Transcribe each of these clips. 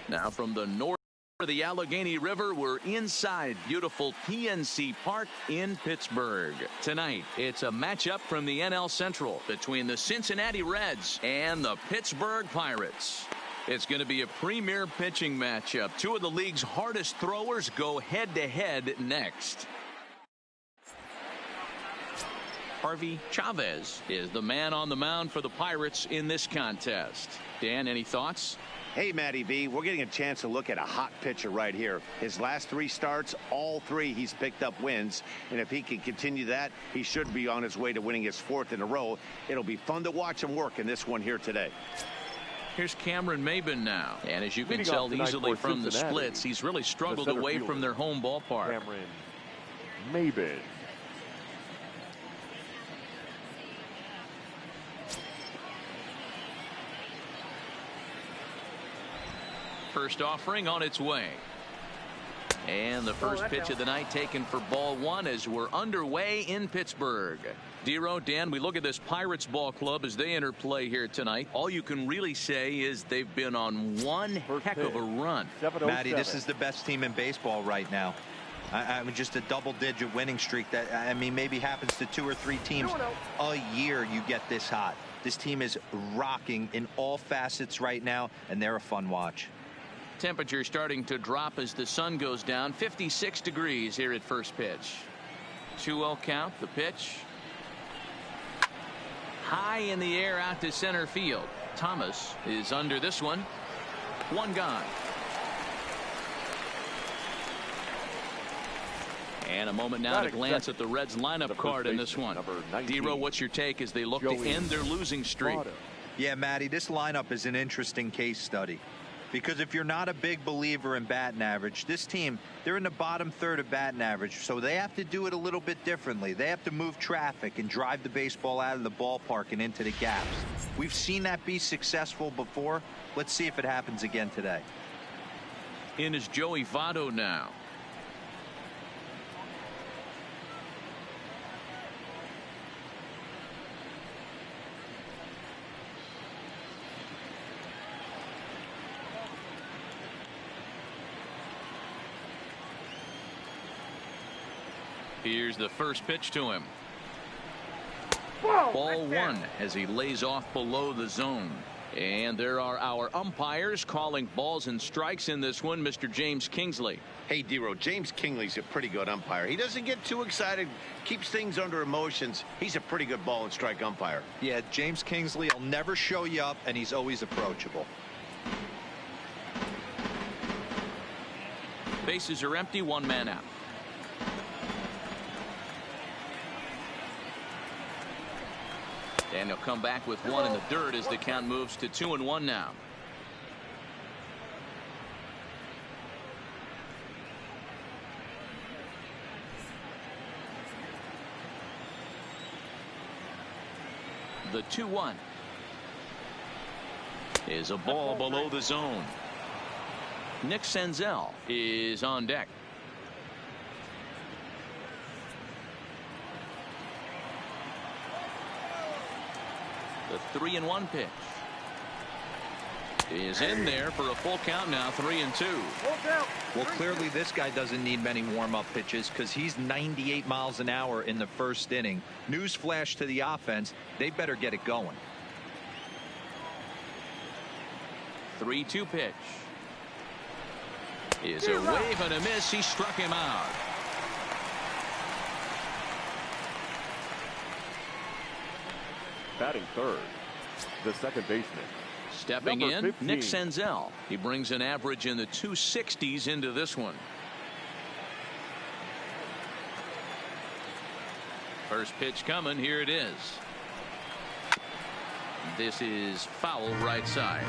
Now from the north of the Allegheny River, we're inside beautiful PNC Park in Pittsburgh. Tonight, it's a matchup from the NL Central between the Cincinnati Reds and the Pittsburgh Pirates. It's going to be a premier pitching matchup. Two of the league's hardest throwers go head-to-head next. Harvey Chavez is the man on the mound for the Pirates in this contest. Dan, any thoughts? Hey, Matty V, we're getting a chance to look at a hot pitcher right here. His last 3 starts, all 3 he's picked up wins. And if he can continue that, he should be on his way to winning his 4th in a row. It'll be fun to watch him work in this one here today. Here's Cameron Maben now. And as you can tell easily from the splits, he's really struggled away from their home ballpark. Cameron Maben. First offering on its way. And the first pitch of the night taken for ball 1 as we're underway in Pittsburgh. Dero, Dan, we look at this Pirates ball club as they enter play here tonight. All you can really say is they've been on one heck of a run. Matty, this is the best team in baseball right now. I mean, just a double-digit winning streak that, I mean, maybe happens to 2 or 3 teams a year. You get this hot. This team is rocking in all facets right now, and they're a fun watch. Temperature starting to drop as the sun goes down. 56 degrees here at first pitch. 2-0 count. The pitch high in the air out to center field. Thomas is under this one. 1 gone. And a moment now to glance at the Reds lineup card in this one. Dero, what's your take as they look to end their losing streak? Yeah, Matty, this lineup is an interesting case study. Because if you're not a big believer in batting average, this team, they're in the bottom third of batting average, so they have to do it a little bit differently. They have to move traffic and drive the baseball out of the ballpark and into the gaps. We've seen that be successful before. Let's see if it happens again today. In is Joey Votto now. Here's the first pitch to him. Ball 1 as he lays off below the zone. And there are our umpires calling balls and strikes in this one. Mr. James Kingsley. Hey, Dero, James Kingsley's a pretty good umpire. He doesn't get too excited, keeps things under emotions. He's a pretty good ball and strike umpire. Yeah, James Kingsley will never show you up, and he's always approachable. Bases are empty, 1 man out. And he'll come back with 1 in the dirt as the count moves to 2-1 now. The 2-1 is a ball below the zone. Nick Senzel is on deck. The 3-1 pitch is in there for a full count now. 3-2. Well, clearly this guy doesn't need many warm-up pitches because he's 98 miles an hour in the first inning. Newsflash to the offense, they better get it going. 3-2 pitch is a wave and a miss. He struck him out. Batting third, the second baseman. Stepping in, 15. Nick Senzel. He brings an average in the 260s into this one. First pitch coming. Here it is. This is foul right side.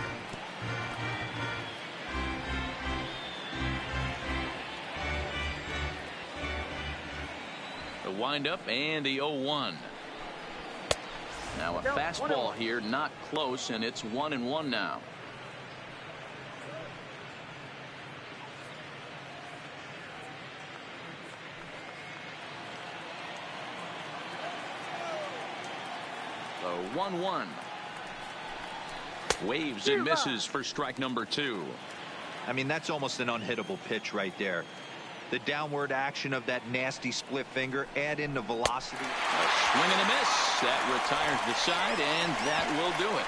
The windup and the 0-1. Now a fastball here, not close, and it's 1-1 now. The 1-1. Waves and misses for strike number 2. I mean, that's almost an unhittable pitch right there. The downward action of that nasty split finger, add in the velocity. A swing and a miss. That retires the side, and that will do it.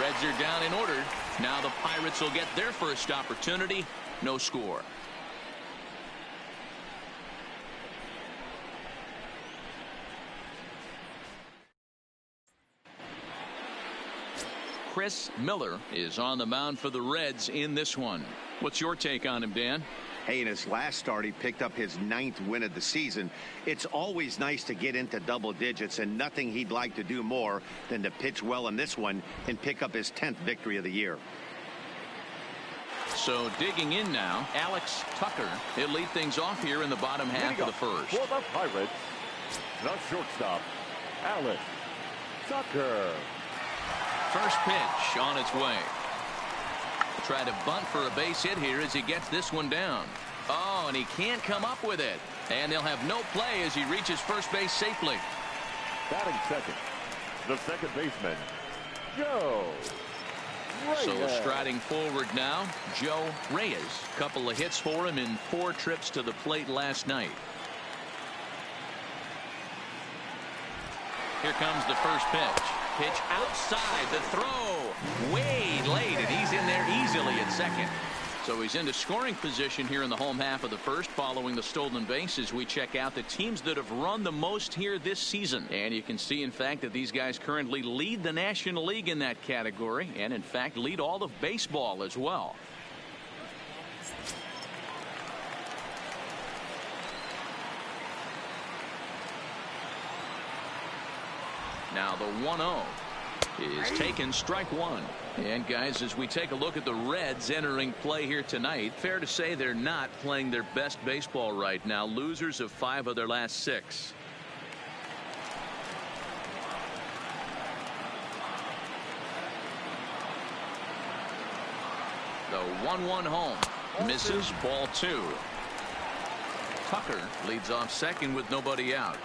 Reds are down in order. Now the Pirates will get their first opportunity. No score. Chris Miller is on the mound for the Reds in this one. What's your take on him, Dan? Hey, in his last start, he picked up his 9th win of the season. It's always nice to get into double digits, and nothing he'd like to do more than to pitch well in this one and pick up his 10th victory of the year. So digging in now, Alex Tucker. He'll lead things off here in the bottom half of the first. For the Pirates, the shortstop, Alex Tucker. First pitch on its way. Try to bunt for a base hit here as he gets this one down. Oh, and he can't come up with it. And they'll have no play as he reaches first base safely. Batting second, the second baseman, Joe Reyes. So striding forward now, Joe Reyes. Couple of hits for him in 4 trips to the plate last night. Here comes the first pitch. Pitch outside, the throw way late, and he's in there easily at second. So he's into scoring position here in the home half of the first following the stolen base as we check out the teams that have run the most here this season. And you can see, in fact, that these guys currently lead the National League in that category and, in fact, lead all of baseball as well. Now the 1-0 is taken, strike one. And guys, as we take a look at the Reds entering play here tonight, fair to say they're not playing their best baseball right now. Losers of 5 of their last 6. The 1-1 home misses, ball 2. Tucker leads off second with nobody out.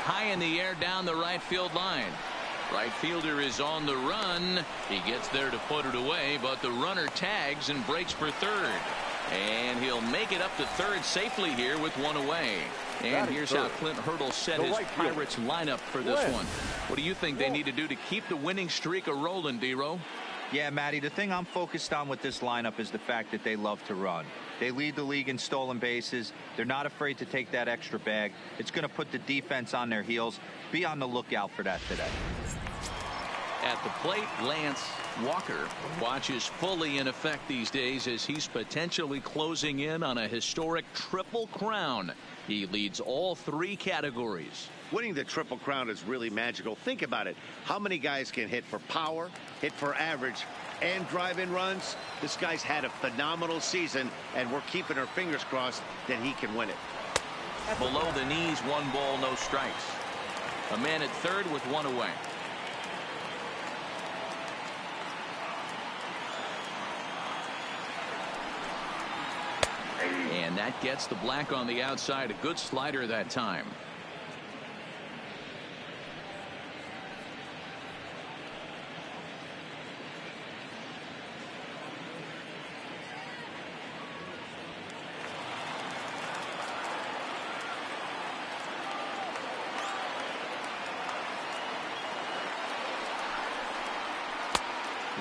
High in the air down the right field line. Right fielder is on the run. He gets there to put it away, but the runner tags and breaks for third. And he'll make it up to third safely here with 1 away. And here's how Clint Hurdle set his Pirates lineup for this one. What do you think they need to do to keep the winning streak a-rolling, D-Row? Yeah, Matty, the thing I'm focused on with this lineup is the fact that they love to run. They lead the league in stolen bases. They're not afraid to take that extra bag. It's going to put the defense on their heels. Be on the lookout for that today. At the plate, Lance Walker watches fully in effect these days as he's potentially closing in on a historic triple crown. He leads all 3 categories. Winning the Triple Crown is really magical. Think about it. How many guys can hit for power, hit for average, and drive in runs? This guy's had a phenomenal season, and we're keeping our fingers crossed that he can win it. Below the knees, 1 ball, no strikes. A man at third with 1 away. And that gets the black on the outside. A good slider that time.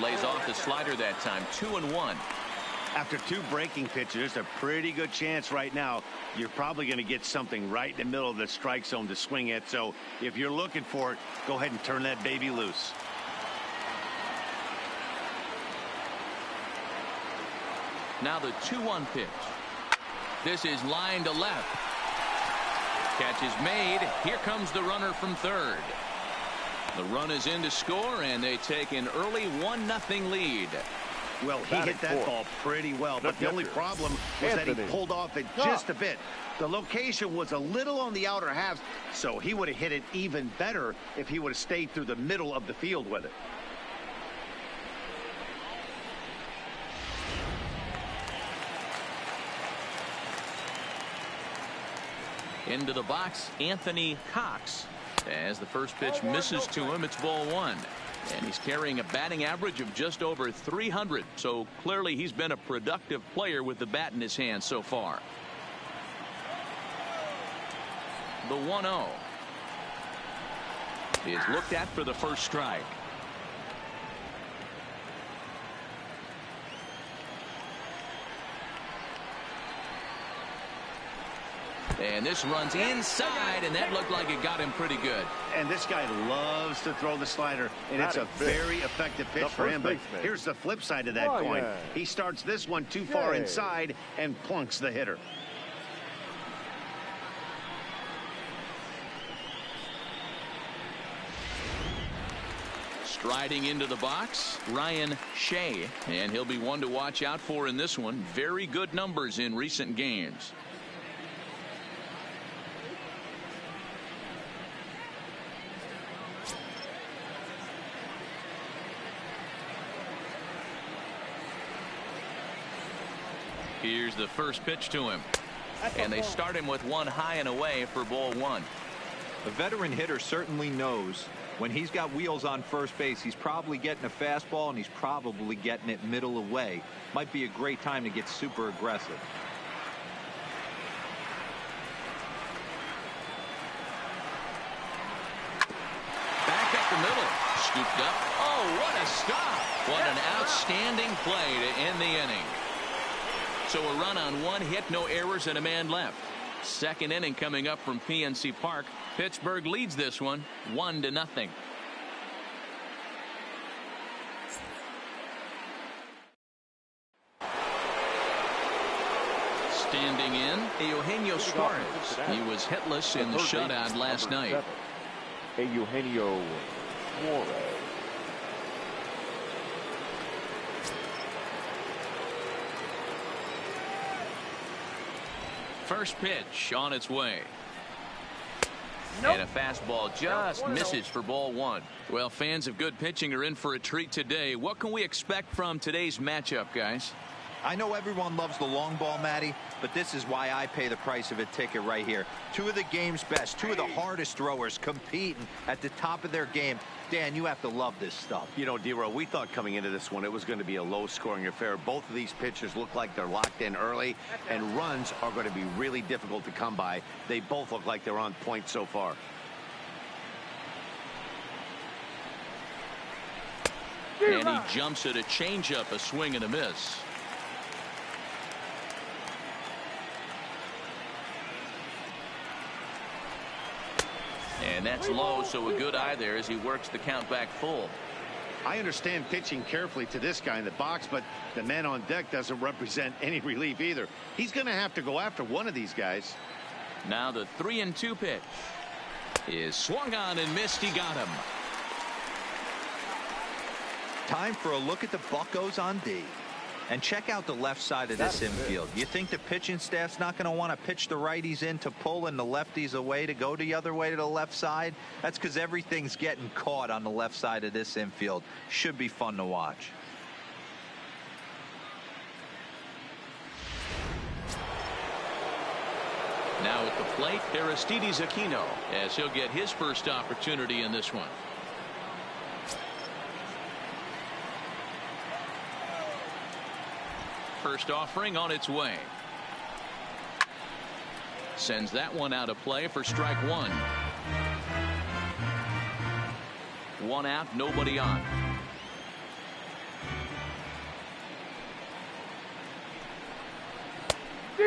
Lays off the slider that time. 2-1. After 2 breaking pitches, there's a pretty good chance right now you're probably going to get something right in the middle of the strike zone to swing at. So if you're looking for it, go ahead and turn that baby loose. Now the 2-1 pitch. This is line to left. Catch is made. Here comes the runner from third. The run is in to score, and they take an early 1-0 lead. Well, he hit that ball pretty well, but the only problem was that he pulled off it just a bit. The location was a little on the outer half, so he would have hit it even better if he would have stayed through the middle of the field with it. Into the box, Anthony Cox. As the first pitch misses to him, it's ball one. And he's carrying a batting average of just over 300. So clearly he's been a productive player with the bat in his hand so far. The 1-0 is looked at for the first strike. And this runs inside, and that looked like it got him pretty good. And this guy loves to throw the slider, and it's a very effective pitch for him. But here's the flip side of that coin. He starts this one too far inside and plunks the hitter. Striding into the box, Ryan Shea, and he'll be one to watch out for in this one. Very good numbers in recent games. Here's the first pitch to him, and they start him with one high and away for ball one. A veteran hitter certainly knows when he's got wheels on first base, he's probably getting a fastball and he's probably getting it middle away. Might be a great time to get super aggressive. Back up the middle, scooped up. Oh, what a stop! What an outstanding play to end the inning. So a run on one hit, no errors, and a man left. Second inning coming up from PNC Park. Pittsburgh leads this one 1-0. Standing in, Eugenio Suarez. He was hitless in the shutout last night. Eugenio Suarez. First pitch on its way. And a fastball just misses for ball one. Well, fans of good pitching are in for a treat today. What can we expect from today's matchup, guys? I know everyone loves the long ball, Matty, but this is why I pay the price of a ticket right here. Two of the game's best, two of the hardest throwers competing at the top of their game. Dan, you have to love this stuff. You know, D-Row, we thought coming into this one it was going to be a low-scoring affair. Both of these pitchers look like they're locked in early, and runs are going to be really difficult to come by. They both look like they're on point so far. And he jumps at a changeup, a swing and a miss. And that's low, so a good eye there as he works the count back full. I understand pitching carefully to this guy in the box, but the man on deck doesn't represent any relief either. He's going to have to go after one of these guys. Now the 3-2 pitch is swung on and missed. He got him. Time for a look at the Buccos on D. And check out the left side of this infield. You think the pitching staff's not going to want to pitch the righties in to pull and the lefties away to go the other way to the left side? That's because everything's getting caught on the left side of this infield. Should be fun to watch. Now at the plate, Aristides Aquino, as he'll get his first opportunity in this one. First offering on its way. Sends that one out of play for strike one. One out, nobody on.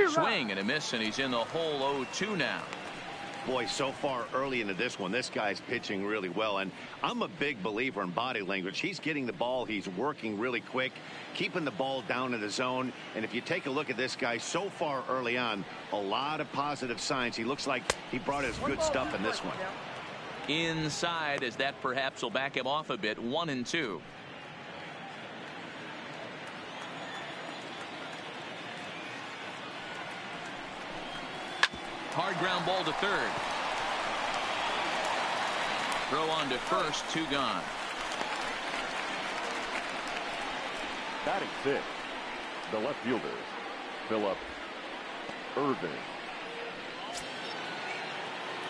Swing and a miss, and he's in the hole 0-2 now. Boy, so far early into this one, this guy's pitching really well, and I'm a big believer in body language. He's getting the ball, he's working really quick, keeping the ball down in the zone, and if you take a look at this guy so far early on, a lot of positive signs. He looks like he brought his good stuff in this one. Inside, as that perhaps will back him off a bit. 1-2. Hard ground ball to third. Throw on to first, 2 gone. Batting 6, the left fielder, Philip Irvin.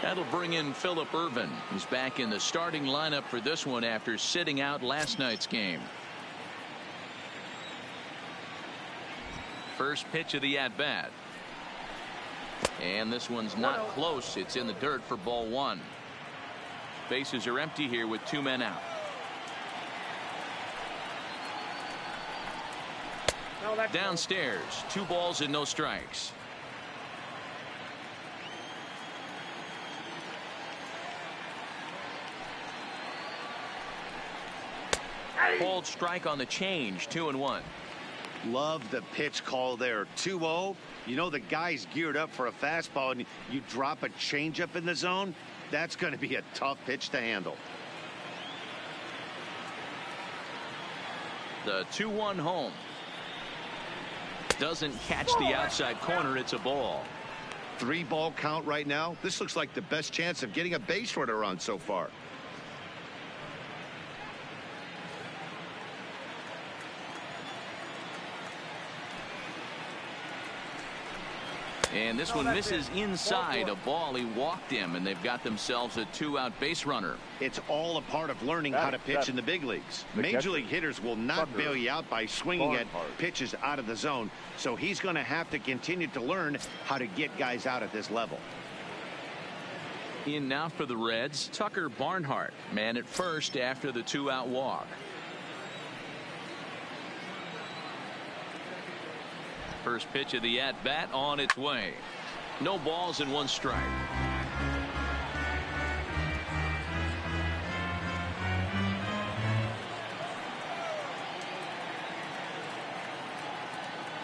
That'll bring in Phillip Ervin. He's back in the starting lineup for this one after sitting out last night's game. First pitch of the at-bat. And this one's not close. It's in the dirt for ball one. Bases are empty here with 2 men out. Downstairs, 2 balls and no strikes. Called strike on the change, 2-1. Love the pitch call there. 2-0. You know the guy's geared up for a fastball, and you drop a changeup in the zone. That's going to be a tough pitch to handle. The 2-1 home. Doesn't catch the outside corner. It's a ball. 3-ball count right now. This looks like the best chance of getting a base runner on so far. And this one misses inside a ball. He walked him, and they've got themselves a 2-out base runner. It's all a part of learning how to pitch in the big leagues. Major league hitters will not bail you out by swinging at pitches out of the zone. So he's going to have to continue to learn how to get guys out at this level. In now for the Reds, Tucker Barnhart, man at first after the 2-out walk. First pitch of the at-bat on its way. No balls and 1 strike.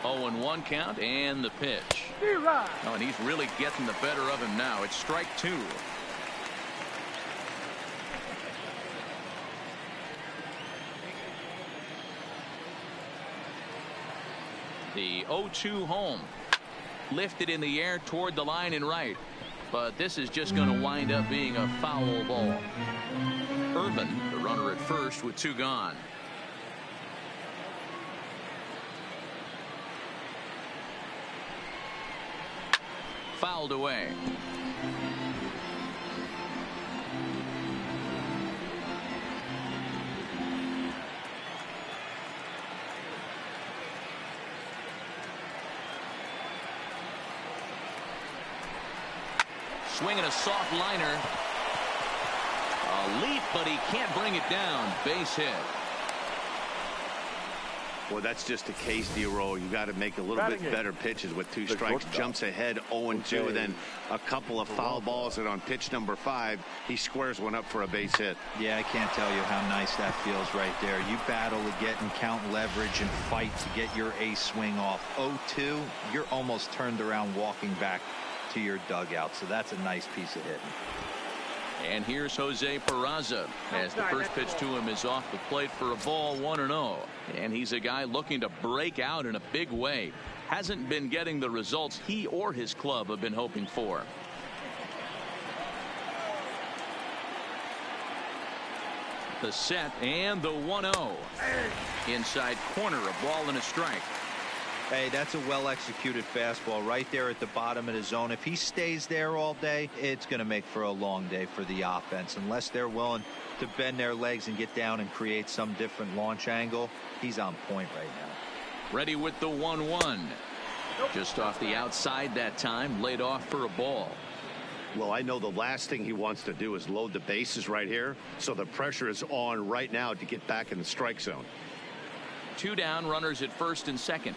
Oh, and 1 count and the pitch. Oh, and he's really getting the better of him now. It's strike 2. The 0-2 home. Lifted in the air toward the line and right. But this is just going to wind up being a foul ball. Ervin, the runner at first with 2 gone. Fouled away. Swinging a soft liner. A leap, but he can't bring it down. Base hit. Well, that's just a case, D-Roll. You got to make a little bit better pitches with 2 strikes. Jumps ahead 0-2, then a couple of foul balls, and on pitch number 5, he squares one up for a base hit. Yeah, I can't tell you how nice that feels right there. You battle to get and count leverage and fight to get your ace swing off. 0-2, you're almost turned around walking back to your dugout, so that's a nice piece of hitting. And here's Jose Peraza as the first pitch to him is off the plate for a ball, 1-0. And he's a guy looking to break out in a big way. Hasn't been getting the results he or his club have been hoping for. The set and the 1-0. Inside corner, a ball and a strike. Hey, that's a well-executed fastball right there at the bottom of the zone. If he stays there all day, it's going to make for a long day for the offense. Unless they're willing to bend their legs and get down and create some different launch angle, he's on point right now. Ready with the 1-1. Just off the outside that time, laid off for a ball. Well, I know the last thing he wants to do is load the bases right here, so the pressure is on right now to get back in the strike zone. 2 down, runners at first and second.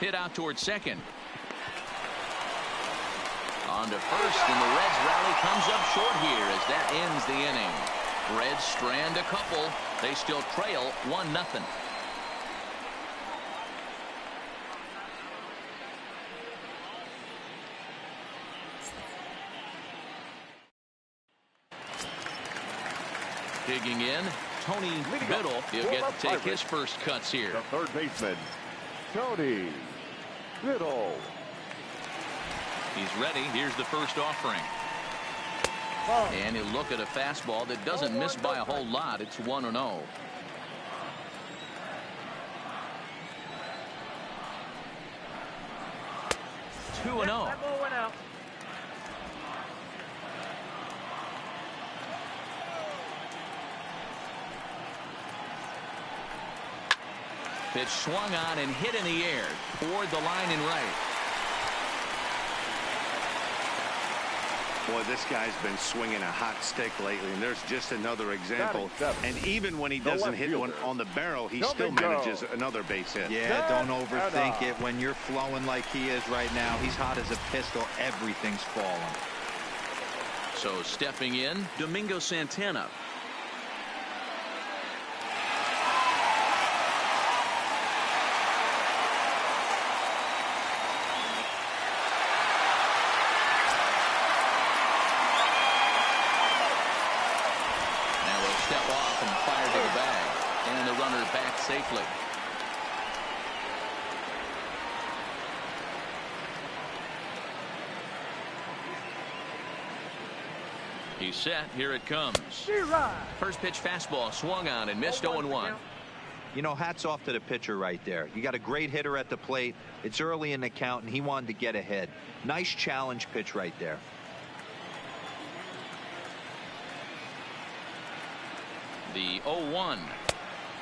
Hit out towards second. On to first, and the Reds rally comes up short here as that ends the inning. Reds strand a couple. They still trail 1-0. Digging in, Tony Biddle. He'll get to take his first cuts here. The third baseman, Tony Biddle. He's ready. Here's the first offering. And he'll look at a fastball that doesn't miss by a whole lot. It's 1-0. 2-0. That ball went out. Pitch swung on and hit in the air toward the line and right. Boy, this guy's been swinging a hot stick lately, and there's just another example. And even when he doesn't hit one on the barrel, he still manages another base hit. Yeah, don't overthink it. When you're flowing like he is right now, he's hot as a pistol. Everything's falling. So stepping in, Domingo Santana. Back safely. He's set. Here it comes. First pitch fastball swung on and missed 0-1. You know, hats off to the pitcher right there. You got a great hitter at the plate. It's early in the count, and he wanted to get ahead. Nice challenge pitch right there. The 0-1.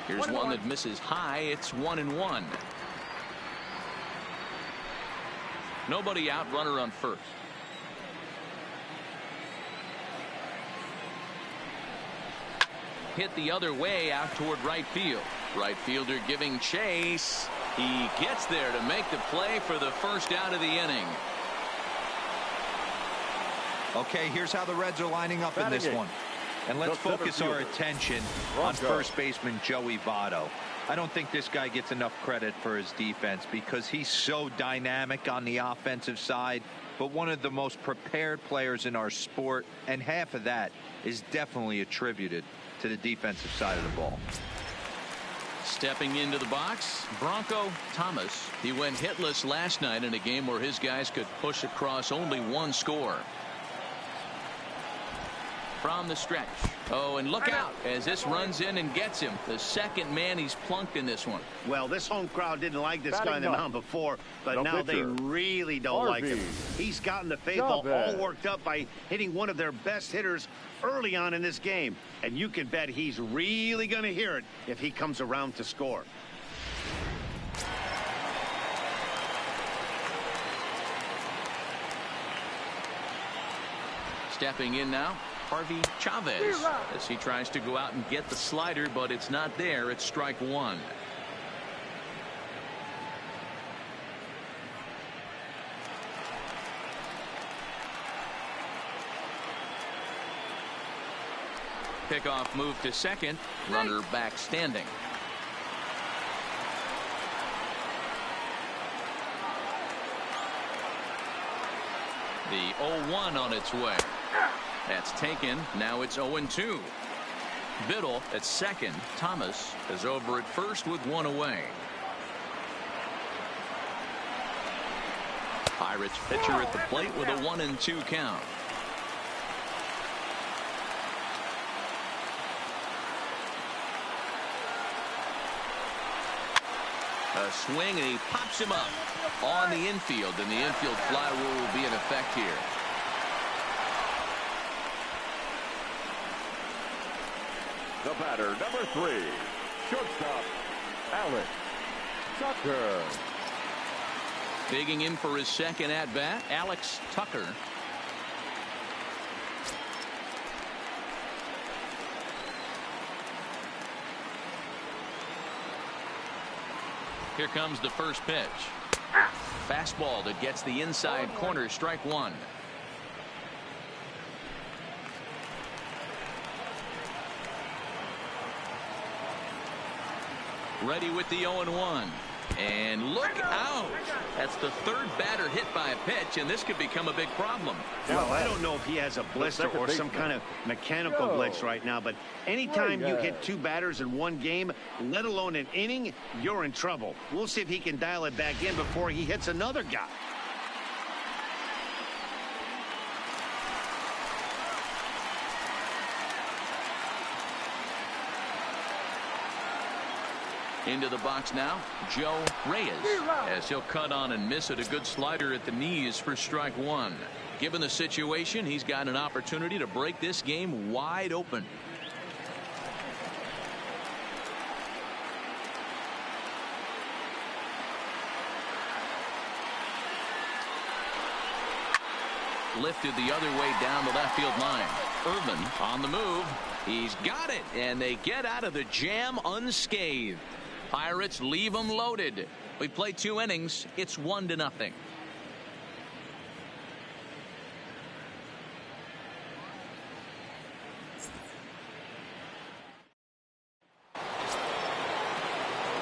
Here's one that misses high. It's 1-1. Nobody out. Runner on first. Hit the other way out toward right field. Right fielder giving chase. He gets there to make the play for the first out of the inning. Okay, here's how the Reds are lining up in this one. And let's focus our attention on first baseman Joey Votto. I don't think this guy gets enough credit for his defense because he's so dynamic on the offensive side, but one of the most prepared players in our sport, and half of that is definitely attributed to the defensive side of the ball. Stepping into the box, Bronco Thomas. He went hitless last night in a game where his guys could push across only one score. From the stretch. Oh, and look out as this runs in and gets him. The second man he's plunked in this one. Well, this home crowd didn't like this guy on the mound before, but now they really don't like him. He's gotten the faithful all worked up by hitting one of their best hitters early on in this game. And you can bet he's really going to hear it if he comes around to score. Stepping in now, Harvey Chavez, as he tries to go out and get the slider, but it's not there. It's strike one. Pickoff move to second. Runner back standing. The 0-1 on its way. That's taken. Now it's 0-2. Biddle at second. Thomas is over at first with one away. Pirates pitcher at the plate with a 1-2 count. A swing, and he pops him up on the infield, and the infield fly rule will be in effect here. The batter, number 3, shortstop, Alex Tucker. Digging in for his second at-bat, Alex Tucker. Here comes the first pitch. Fastball that gets the inside corner, strike one. Ready with the 0-1. And look out. That's the third batter hit by a pitch, and this could become a big problem. Well, I don't know if he has a blister or some kind of mechanical glitch right now, but anytime you hit two batters in one game, let alone an inning, you're in trouble. We'll see if he can dial it back in before he hits another guy. Into the box now, Joe Reyes, as he'll cut on and miss it. A good slider at the knees for strike one. Given the situation, he's got an opportunity to break this game wide open. Lifted the other way down the left field line. Irvin on the move. He's got it, and they get out of the jam unscathed. Pirates leave them loaded. We play 2 innings. It's 1-0.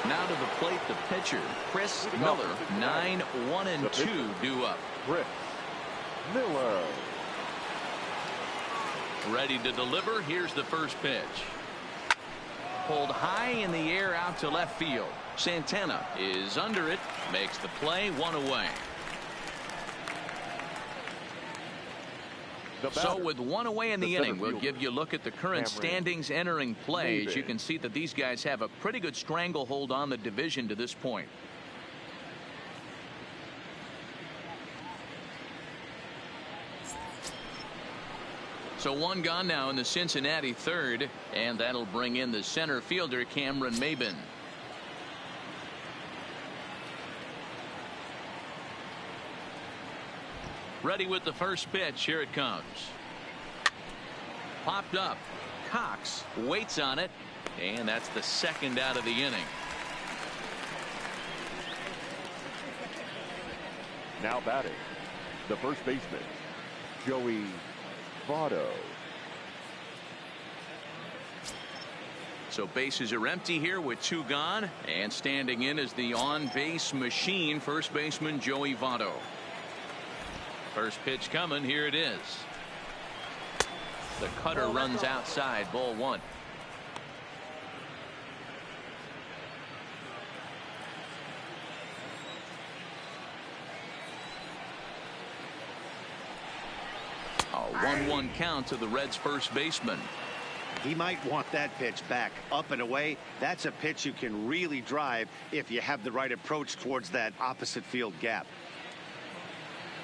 Now to the plate, the pitcher, Chris Miller. 9-1-2 due up. Chris Miller. Ready to deliver. Here's the first pitch. Pulled high in the air out to left field. Santana is under it. Makes the play. 1 away. So with 1 away in the inning, we'll give you a look at the current standings entering play. As you can see that these guys have a pretty good stranglehold on the division to this point. So 1 gone now in the Cincinnati third, and that'll bring in the center fielder Cameron Maybin. Ready with the first pitch. Here it comes. Popped up. Cox waits on it, and that's the second out of the inning. Now batting, the first baseman, Joey Votto. So bases are empty here with 2 gone, and standing in is the on-base machine, first baseman Joey Votto. First pitch coming. Here it is. The cutter runs outside. Ball 1. A 1-1 count to the Reds' first baseman. He might want that pitch back, up and away. That's a pitch you can really drive if you have the right approach towards that opposite field gap.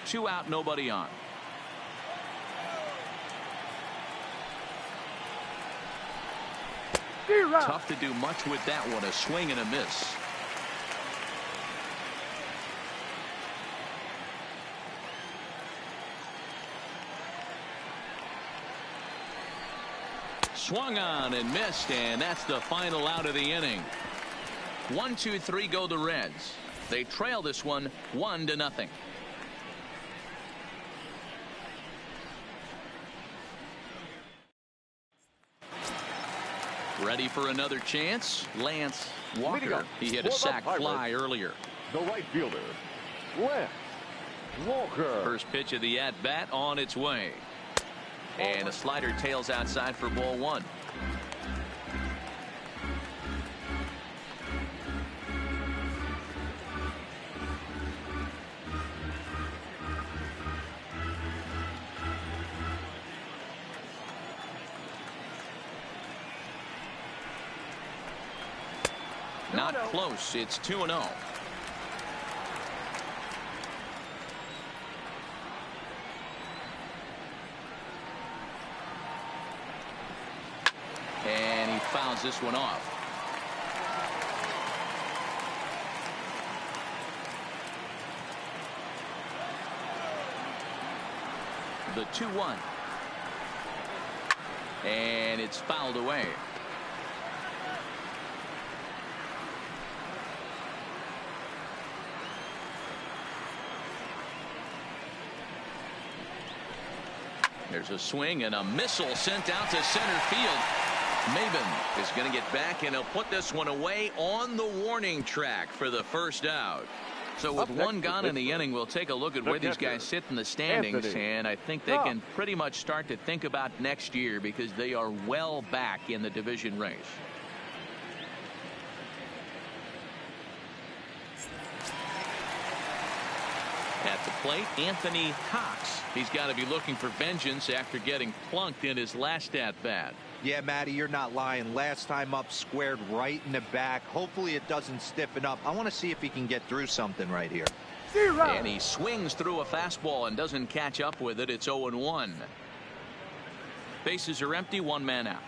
2 out, nobody on. Tough to do much with that one. A swing and a miss. Swung on and missed, and that's the final out of the inning. 1, 2, 3 go the Reds. They trail this one 1-0. Ready for another chance. Lance Walker. He hit a sac fly earlier. The right fielder, Lance Walker. First pitch of the at-bat on its way. And a slider tails outside for ball 1. Not close. It's 2-0. And he fouls this one off. The 2-1. And it's fouled away. There's a swing and a missile sent out to center field. Maybin is going to get back, and he'll put this one away on the warning track for the first out. So with 1 gone in the inning, we'll take a look at where these guys sit in the standings, and I think they can pretty much start to think about next year because they are well back in the division race. At the plate, Anthony Cox. He's got to be looking for vengeance after getting plunked in his last at-bat. Yeah, Matty, you're not lying. Last time up, squared right in the back. Hopefully it doesn't stiffen up. I want to see if he can get through something right here. And he swings through a fastball and doesn't catch up with it. It's 0-1. Bases are empty, one man out.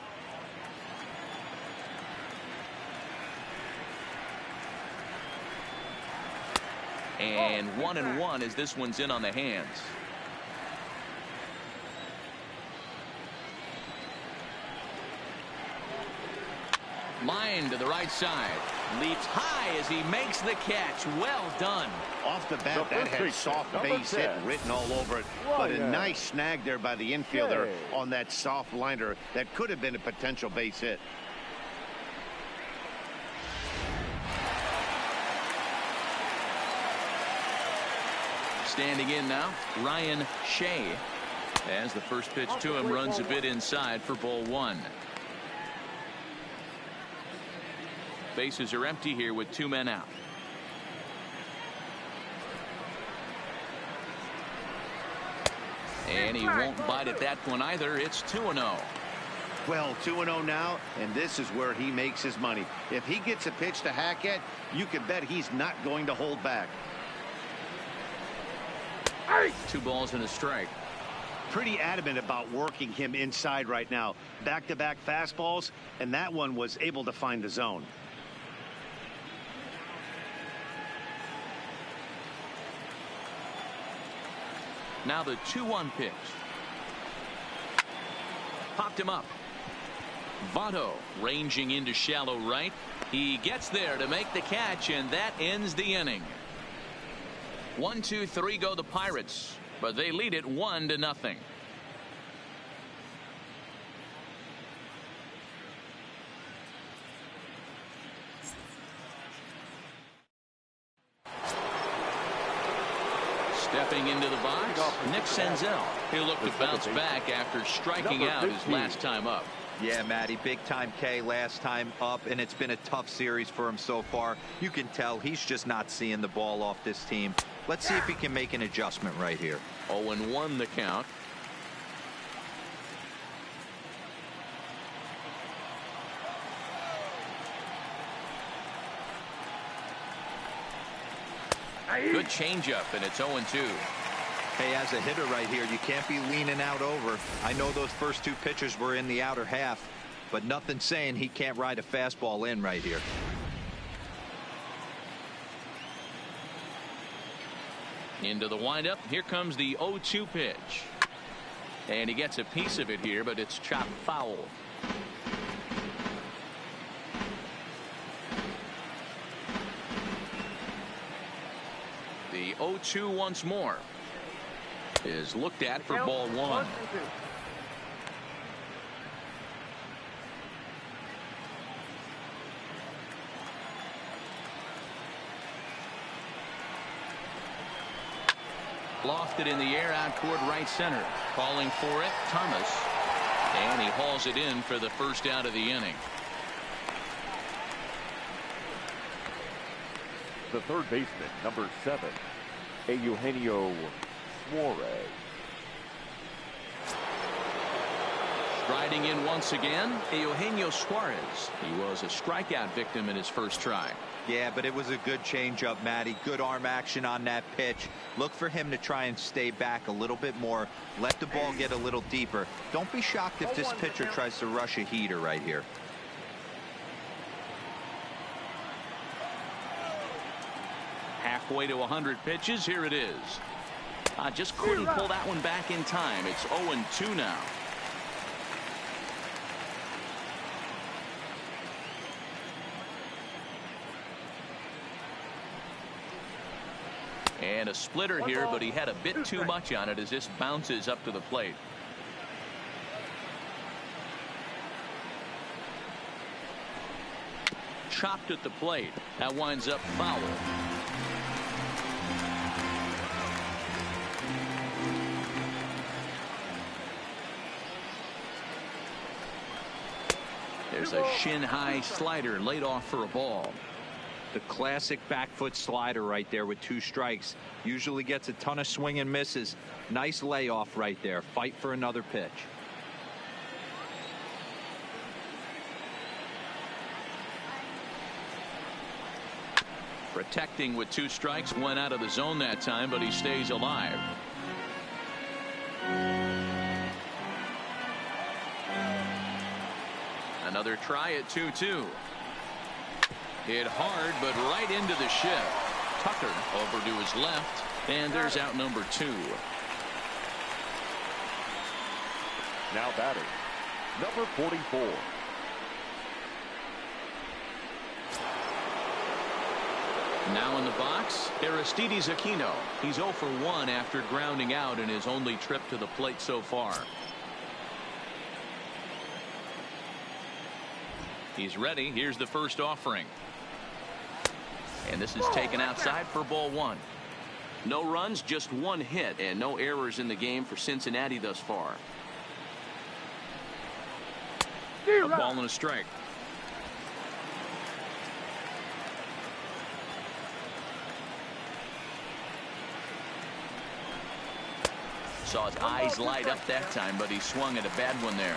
And 1-1 as this one's in on the hands. Line to the right side. Leaps high as he makes the catch. Well done. Off the bat, that had soft base hit written all over it. But a nice snag there by the infielder on that soft liner that could have been a potential base hit. Standing in now, Ryan Shea. As the first pitch to him runs a bit inside for ball one. Bases are empty here with two men out. And he won't bite at that one either. It's 2-0. Well, 2-0 now, and this is where he makes his money. If he gets a pitch to hack at, you can bet he's not going to hold back. 2 balls and a strike. Pretty adamant about working him inside right now. Back-to-back fastballs, and that one was able to find the zone. Now the 2-1 pitch. Popped him up. Votto ranging into shallow right. He gets there to make the catch, and that ends the inning. 1, 2, 3 go the Pirates, but they lead it 1-0. Stepping into the box, Nick Senzel. He'll look to bounce back after striking out his last time up. Yeah, Matty, big time K last time up, and it's been a tough series for him so far. You can tell he's just not seeing the ball off this team. Let's see if he can make an adjustment right here. 0-1 the count. Good changeup, and it's 0-2. Hey, as a hitter right here, you can't be leaning out over. I know those first 2 pitches were in the outer half, but nothing saying he can't ride a fastball in right here. Into the windup. Here comes the 0-2 pitch. And he gets a piece of it here, but it's chopped foul. The 0-2 once more is looked at for ball one. Lofted in the air out toward right center. Calling for it, Thomas. And he hauls it in for the first out of the inning. The third baseman, number 7, Eugenio Suarez. Striding in once again, Eugenio Suarez. He was a strikeout victim in his first try. Yeah, but it was a good changeup, Matty. Good arm action on that pitch. Look for him to try and stay back a little bit more. Let the ball get a little deeper. Don't be shocked if this pitcher tries to rush a heater right here. Halfway to 100 pitches. Here it is. Just couldn't pull that one back in time. It's 0-2 now. And a splitter here, but he had a bit too much on it as this bounces up to the plate. Chopped at the plate. That winds up foul. There's a shin-high slider laid off for a ball. The classic back foot slider right there with 2 strikes. Usually gets a ton of swing and misses. Nice layoff right there. Fight for another pitch. Protecting with 2 strikes, went out of the zone that time, but he stays alive. Another try at 2-2. Hit hard, but right into the shift. Tucker over to his left, and there's out number 2. Now batting, number 44. Now in the box, Aristides Aquino. He's 0 for 1 after grounding out in his only trip to the plate so far. He's ready. Here's the first offering. And this is taken outside for ball 1. No runs, just 1 hit, and no errors in the game for Cincinnati thus far. A ball and a strike. Saw his eyes light up that time, but he swung at a bad one there.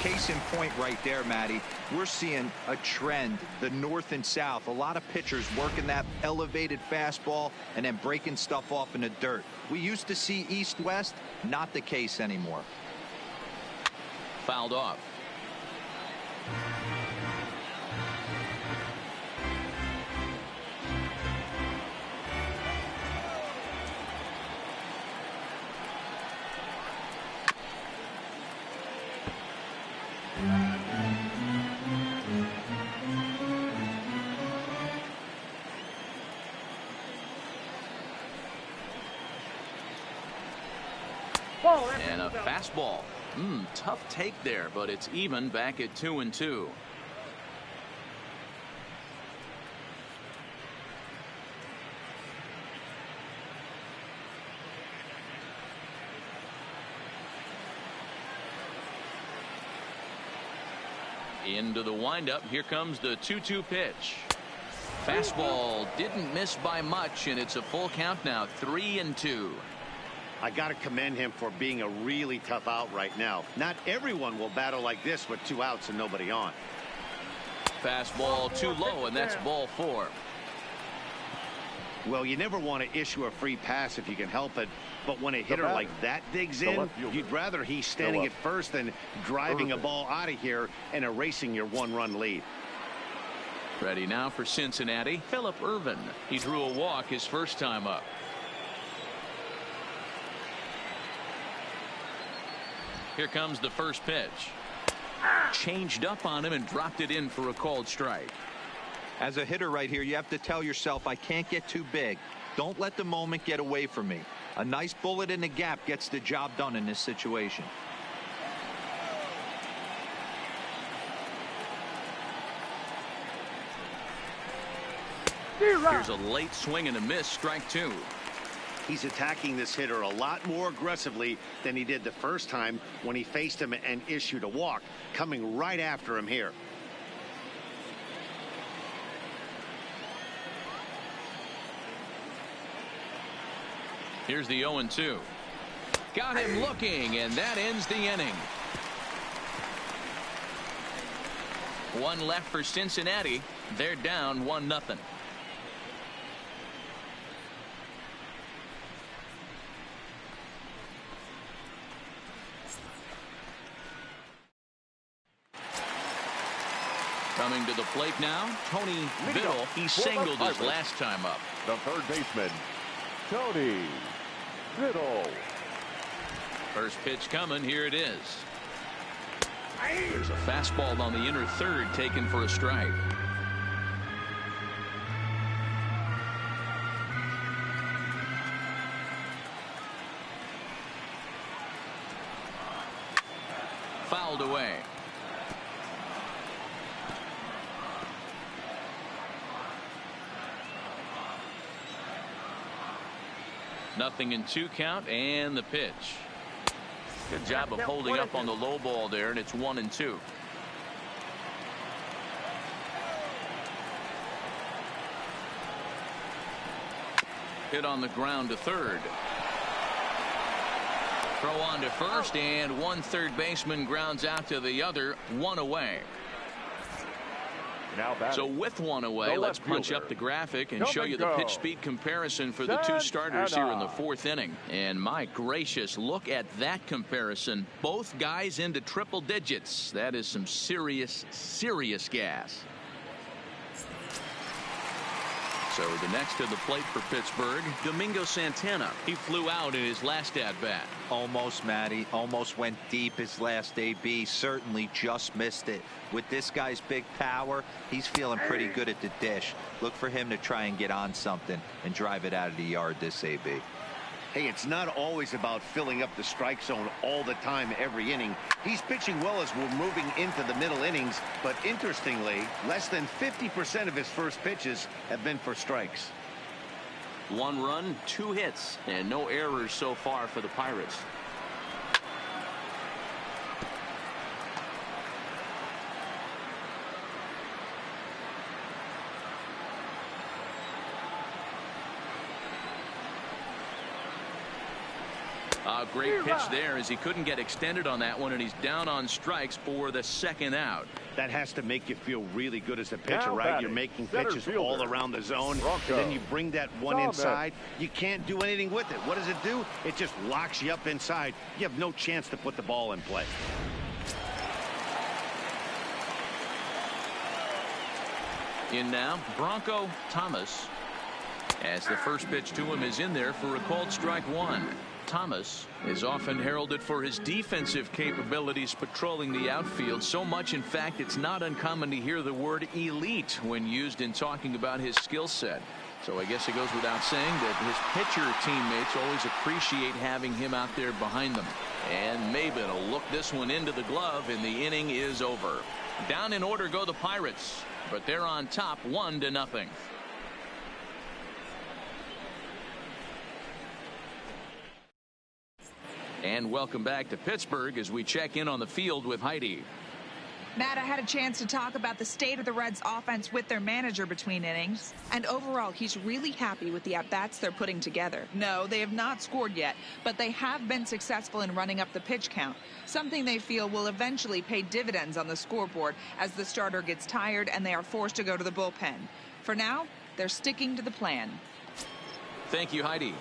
Case in point right there, Matty. We're seeing a trend, the north and south. A lot of pitchers working that elevated fastball and then breaking stuff off in the dirt. We used to see east-west, not the case anymore. Fouled off. And a fastball. Tough take there, but it's even back at 2-2. Into the windup. Here comes the 2-2 pitch. Fastball didn't miss by much, and it's a full count now, 3-2. I got to commend him for being a really tough out right now. Not everyone will battle like this with 2 outs and nobody on. Fastball too low, and that's ball 4. Well, you never want to issue a free pass if you can help it, but when a hitter like that digs in, you'd rather he's standing at first than driving a ball out of here and erasing your 1-run lead. Ready now for Cincinnati, Phillip Ervin. He drew a walk his first time up. Here comes the first pitch. Changed up on him and dropped it in for a called strike. As a hitter right here, you have to tell yourself, I can't get too big. Don't let the moment get away from me. A nice bullet in the gap gets the job done in this situation. Here's a late swing and a miss, strike 2. He's attacking this hitter a lot more aggressively than he did the first time when he faced him and issued a walk, coming right after him here. Here's the 0-2. Got him looking, and that ends the inning. 1 left for Cincinnati. They're down 1-0. Coming to the plate now, Tony Biddle. He singled his last time up. The third baseman, Tony Biddle. First pitch coming. Here it is. There's a fastball on the inner third taken for a strike. Fouled away. Nothing in 2 count, and the pitch. Good job of holding up on the low ball there, and it's 1-2. Hit on the ground to third. Throw on to first, and one third baseman grounds out to the other, 1 away. Now batting. So with one away, The let's left punch fielder. up the graphic and Come show and you the go. pitch speed comparison for the two Set starters and here in the on. 4th inning. And my gracious, look at that comparison. Both guys into triple digits. That is some serious gas. So the next to the plate for Pittsburgh, Domingo Santana. He flew out in his last at-bat. Almost, Matty. Almost went deep his last AB. Certainly just missed it. With this guy's big power, he's feeling pretty good at the dish. Look for him to try and get on something and drive it out of the yard this AB. Hey, it's not always about filling up the strike zone all the time every inning. He's pitching well as we're moving into the middle innings, but interestingly, less than 50% of his first pitches have been for strikes. 1 run, 2 hits, and no errors so far for the Pirates. A great pitch there as he couldn't get extended on that one, and he's down on strikes for the 2nd out. That has to make you feel really good as a pitcher, Now right? batting, You're making center pitches fielder, all around the zone, Bronco. and then you bring that one Thomas. inside. You can't do anything with it. What does it do? It just locks you up inside. You have no chance to put the ball in play. In now, Bronco Thomas, as the first pitch to him is in there for a called strike 1. Thomas is often heralded for his defensive capabilities patrolling the outfield, so much in fact it's not uncommon to hear the word elite when used in talking about his skill set. So I guess it goes without saying that his pitcher teammates always appreciate having him out there behind them. And Maben will look this one into the glove, and the inning is over. Down in order go the Pirates, but they're on top 1-0. And welcome back to Pittsburgh as we check in on the field with Heidi. Matt, I had a chance to talk about the state of the Reds offense with their manager between innings, and overall he's really happy with the at-bats they're putting together. No, they have not scored yet, but they have been successful in running up the pitch count, something they feel will eventually pay dividends on the scoreboard as the starter gets tired and they are forced to go to the bullpen. For now, they're sticking to the plan. Thank you, Heidi.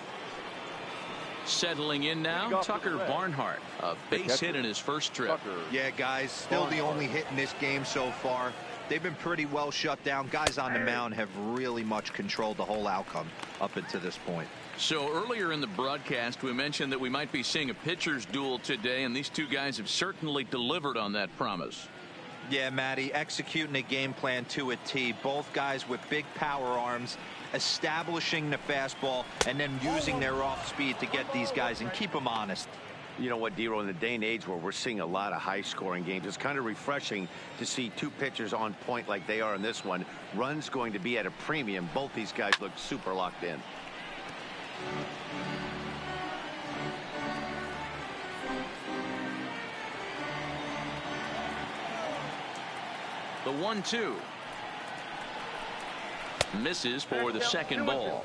Settling in now, Tucker Barnhart, a base hit in his first trip. Yeah, guys, still the only hit in this game so far. They've been pretty well shut down. Guys on the mound have really much controlled the whole outcome up until this point. So earlier in the broadcast, we mentioned that we might be seeing a pitcher's duel today, and these two guys have certainly delivered on that promise. Yeah, Matty, executing a game plan to a T. Both guys with big power arms, establishing the fastball, and then using their off speed to get these guys and keep them honest. You know what, Dero, in the day and age where we're seeing a lot of high-scoring games, it's kind of refreshing to see two pitchers on point like they are in this one. Runs going to be at a premium. Both these guys look super locked in. The 1-2. Misses for the second ball.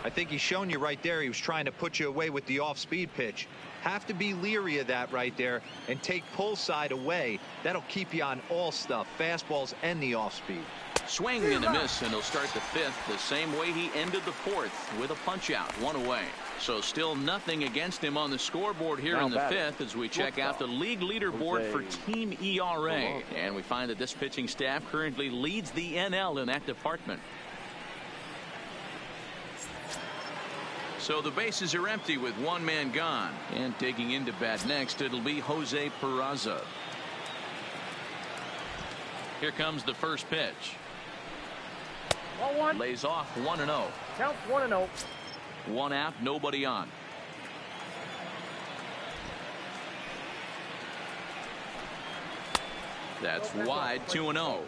I think he's shown you right there. He was trying to put you away with the off-speed pitch. Have to be leery of that right there and take pull side away. That'll keep you on all stuff, fastballs and the off-speed. Swing and a miss, and he'll start the 5th the same way he ended the 4th with a punch out, 1 away. So still nothing against him on the scoreboard here in the 5th as we check out the league leaderboard for team ERA. And we find that this pitching staff currently leads the NL in that department. So the bases are empty with 1 man gone. And digging into bat next, it'll be Jose Peraza. Here comes the first pitch. 1-1. Lays off 1-0. Count 1-0. 1 out, nobody on. That's wide, 2-0.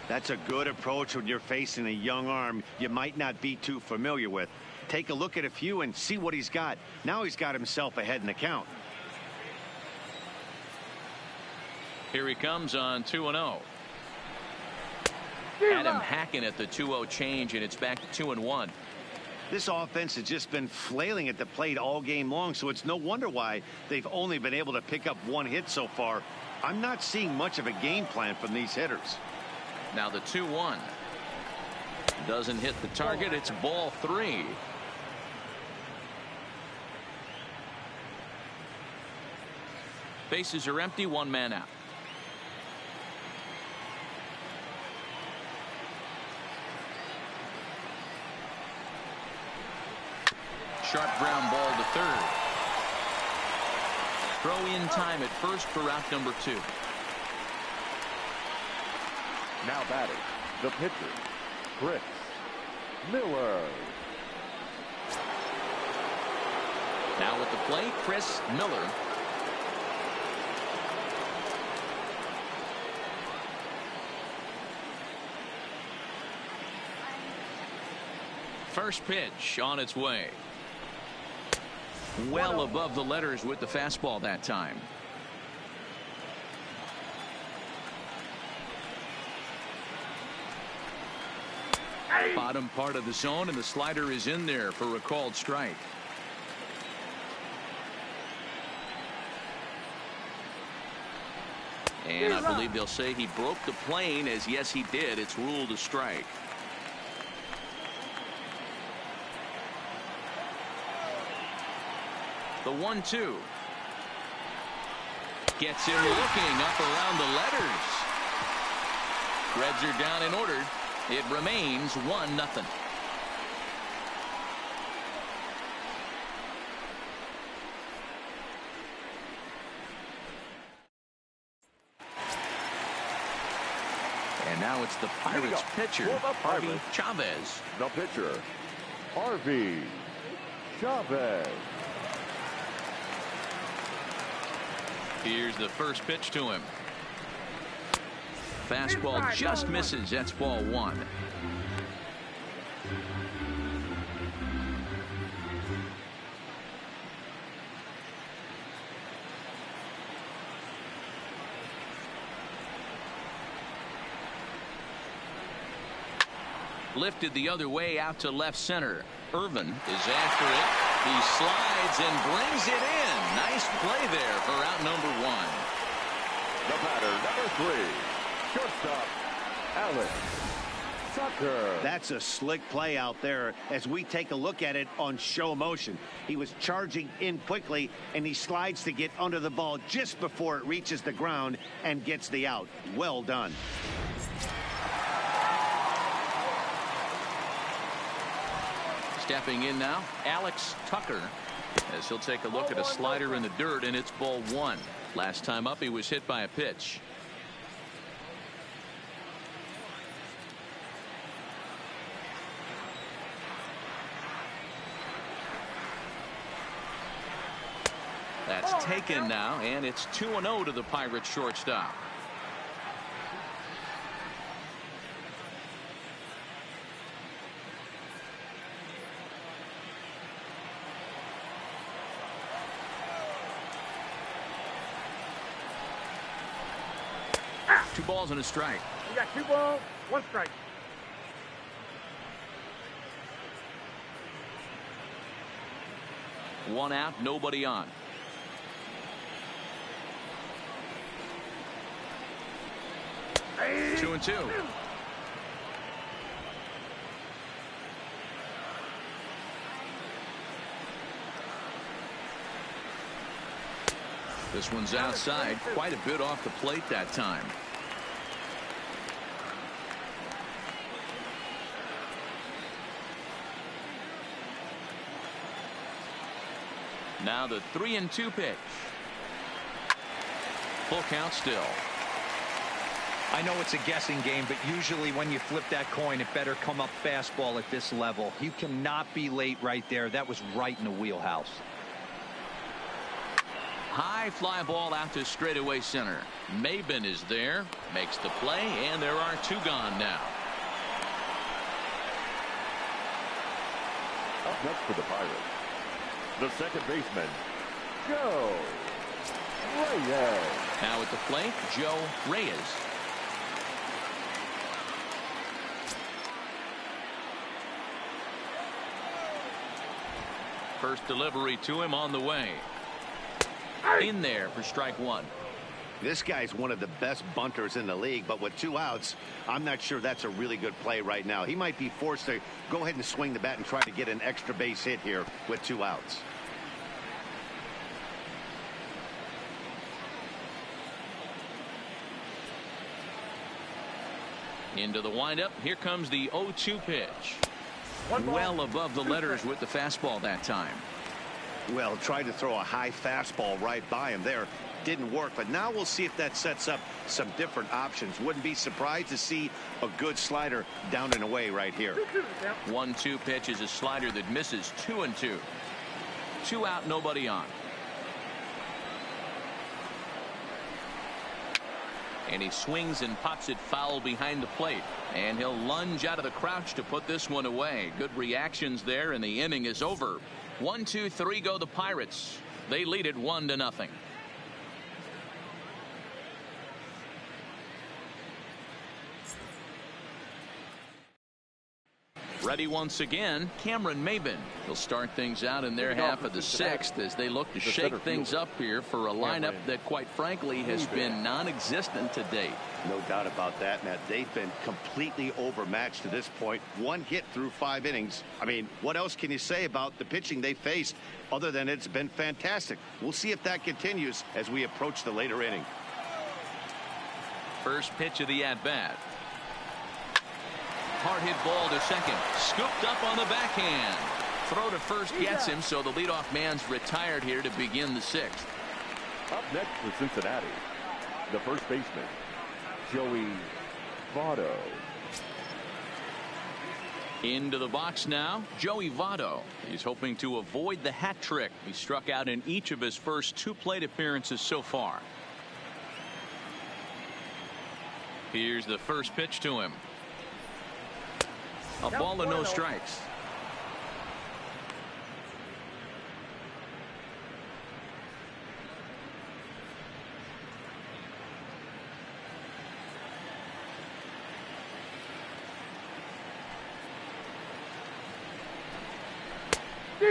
That's a good approach when you're facing a young arm you might not be too familiar with. Take a look at a few and see what he's got. Now he's got himself ahead in the count. Here he comes on 2-0. Adam hacking at the 2-0 change, and it's back to 2-1. This offense has just been flailing at the plate all game long, so it's no wonder why they've only been able to pick up 1 hit so far. I'm not seeing much of a game plan from these hitters. Now the 2-1. Doesn't hit the target. It's ball 3. Bases are empty. 1 man out. Sharp ground ball to third. Throw in time at first for out number 2. Now batting, the pitcher, Chris Miller. Now at the plate, Chris Miller. First pitch on its way. Well above the letters with the fastball that time. Bottom part of the zone, and the slider is in there for a called strike. And I believe they'll say he broke the plane, as yes he did. It's ruled a strike. The 1-2. Gets him looking up around the letters. Reds are down and ordered. It remains 1-0. And now it's the Pirates pitcher, Harvey Chavez. The pitcher, Harvey Chavez. Here's the first pitch to him. Fastball just misses. That's ball 1. Lifted the other way out to left center. Irvin is after it. He slides and brings it in. Nice play there for out number 1. The batter, number 3, shortstop, Alex Tucker. That's a slick play out there as we take a look at it on show motion. He was charging in quickly, and he slides to get under the ball just before it reaches the ground and gets the out. Well done. Stepping in now, Alex Tucker, as he'll take a look at a slider in the dirt, and it's ball 1. Last time up, he was hit by a pitch. That's taken now, and it's 2-0 to the Pirates shortstop. Two balls and a strike. You got 2 balls, 1 strike. One out, nobody on. Hey. 2-2. This one's outside, quite a bit off the plate that time. Now the 3-2 pitch. Full count still. I know it's a guessing game, but usually when you flip that coin, it better come up fastball at this level. You cannot be late right there. That was right in the wheelhouse. High fly ball out to straightaway center. Maben is there, makes the play, and there are 2 gone now. Up next for the Pirates, the second baseman, Joe Reyes. Now at the plate, Joe Reyes. First delivery to him on the way. In there for strike 1. This guy's one of the best bunters in the league, but with 2 outs, I'm not sure that's a really good play right now. He might be forced to go ahead and swing the bat and try to get an extra base hit here with 2 outs. Into the windup. Here comes the 0-2 pitch. Well above the letters with the fastball that time. Well, tried to throw a high fastball right by him there. Didn't work, but now we'll see if that sets up some different options. Wouldn't be surprised to see a good slider down and away right here. 1-2 pitch is a slider that misses. 2-2. 2 out, nobody on. And he swings and pops it foul behind the plate. And he'll lunge out of the crouch to put this one away. Good reactions there, and the inning is over. 1, 2, 3 go the Pirates. They lead it 1-0. Ready once again, Cameron Maben. He'll start things out in their half of the 6th as they look to shake things up here for a lineup that, quite frankly, has been non-existent to date. No doubt about that, Matt. They've been completely overmatched to this point. 1 hit through 5 innings. I mean, what else can you say about the pitching they faced other than it's been fantastic? We'll see if that continues as we approach the later inning. First pitch of the at-bat. Hard hit ball to second. Scooped up on the backhand. Throw to first gets him, so the leadoff man's retired here to begin the 6th. Up next for Cincinnati, the first baseman, Joey Votto. Into the box now, Joey Votto. He's hoping to avoid the hat trick. He struck out in each of his first 2 plate appearances so far. Here's the first pitch to him. A ball and no strikes.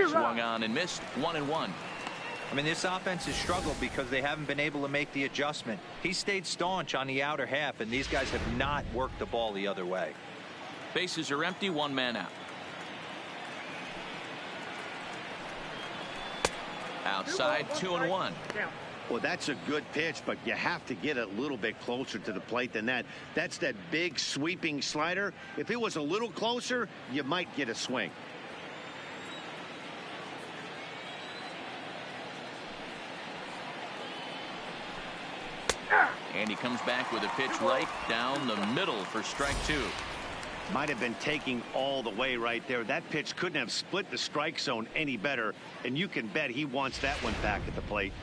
Swung on and missed. 1-1. I mean, this offense has struggled because they haven't been able to make the adjustment. He stayed staunch on the outer half, and these guys have not worked the ball the other way. Bases are empty, 1 man out. Outside, 2-1. Well, that's a good pitch, but you have to get a little bit closer to the plate than that. That's that big sweeping slider. If it was a little closer, you might get a swing. And he comes back with a pitch right down the middle for strike 2. Might have been taking all the way right there. That pitch couldn't have split the strike zone any better, and you can bet he wants that one back at the plate.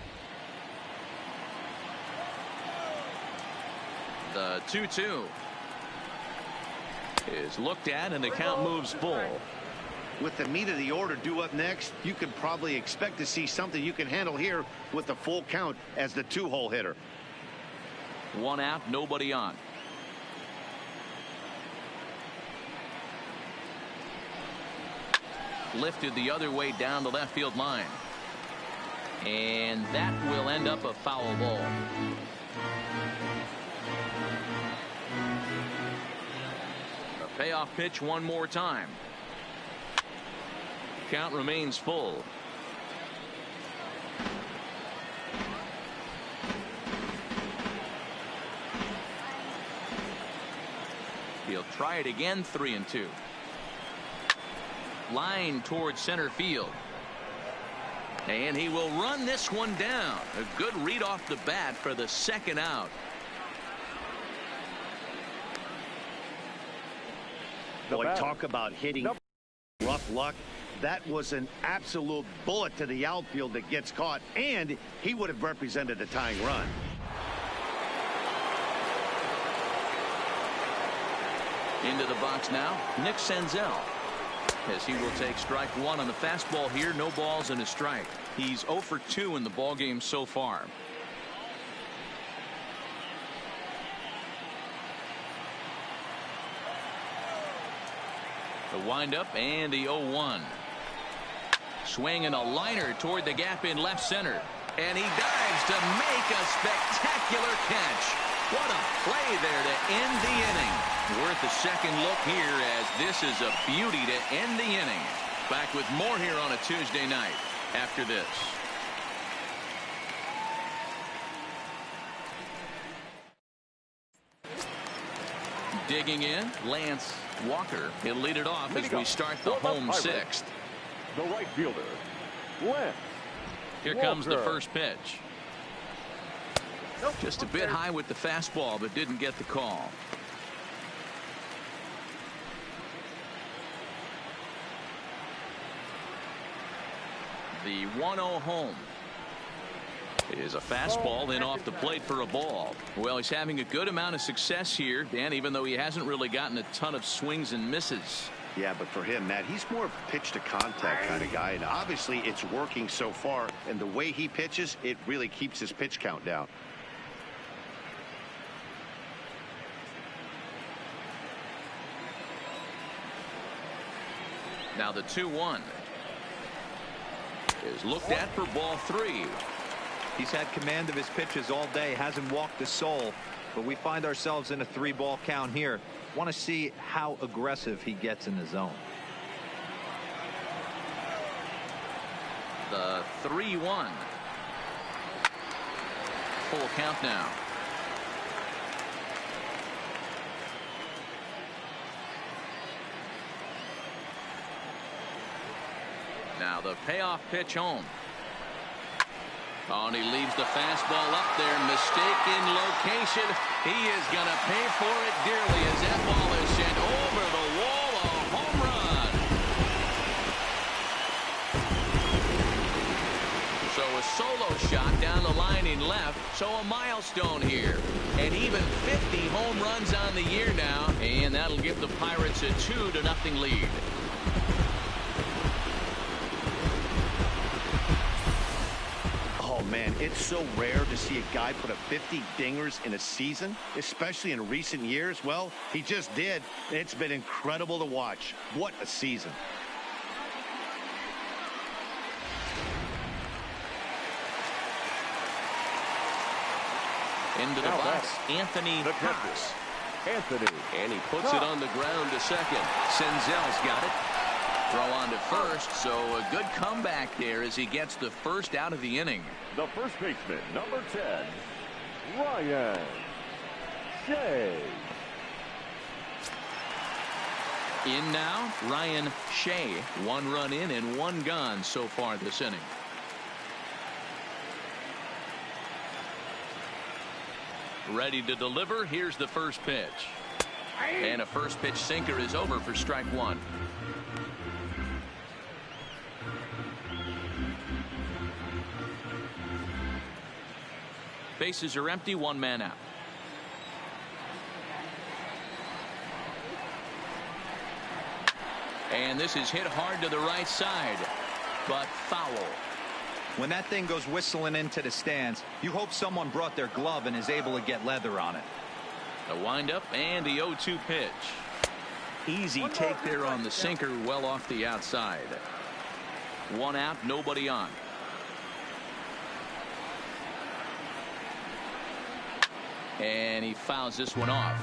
The 2-2 is looked at, and the count moves full. With the meat of the order due up next, you can probably expect to see something you can handle here with the full count as the 2-hole hitter. 1 out, nobody on. Lifted the other way down the left field line. And that will end up a foul ball. A payoff pitch one more time. Count remains full. He'll try it again. 3-2. Line towards center field. And he will run this one down. A good read off the bat for the 2nd out. Boy, talk about hitting rough luck. That was an absolute bullet to the outfield that gets caught, and he would have represented a tying run. Into the box now, Nick Senzel, as he will take strike 1 on the fastball here. No balls and a strike. He's 0 for 2 in the ballgame so far. The windup and the 0-1. Swing and a liner toward the gap in left center. And he dives to make a spectacular catch. What a play there to end the inning. Worth a second look here, as this is a beauty to end the inning. Back with more here on a Tuesday night after this. Digging in, Lance Walker. He'll lead it off as we start the home sixth. The right fielder, Lance Here Walker. comes the first pitch. Just a bit high with the fastball, but didn't get the call. The 1-0 home is a fastball in off the plate for a ball. Well, he's having a good amount of success here, Dan, even though he hasn't really gotten a ton of swings and misses. Yeah, but for him, Matt, he's more of a pitch to contact kind of guy, and obviously it's working so far, and the way he pitches, it really keeps his pitch count down. Now the 2-1 is looked at for ball 3. He's had command of his pitches all day, hasn't walked a soul, but we find ourselves in a 3-ball count here. Want to see how aggressive he gets in the zone. The 3-1. Full count now. Now the payoff pitch home. Oh, and he leaves the fastball up there. Mistaken location. He is going to pay for it dearly as that ball is sent over the wall. A home run. So a solo shot down the line in left. So a milestone here. And even 50 home runs on the year now. And that'll give the Pirates a 2-0 lead. Oh, man, it's so rare to see a guy put up 50 dingers in a season, especially in recent years. Well, he just did. It's been incredible to watch. What a season. Into the box, Anthony Cox. Anthony. And he puts it on the ground to second. Senzel's got it. Throw on to first, so a good comeback there as he gets the first out of the inning. The first baseman, number 10, Ryan Shea. In now, Ryan Shea. 1 run in and 1 gone so far this inning. Ready to deliver. Here's the first pitch. And a first pitch sinker is over for strike 1. Bases are empty, 1 man out. And this is hit hard to the right side, but foul. When that thing goes whistling into the stands, you hope someone brought their glove and is able to get leather on it. A windup and the 0-2 pitch. Easy take there on the sinker, well off the outside. 1 out, nobody on. And he fouls this one off.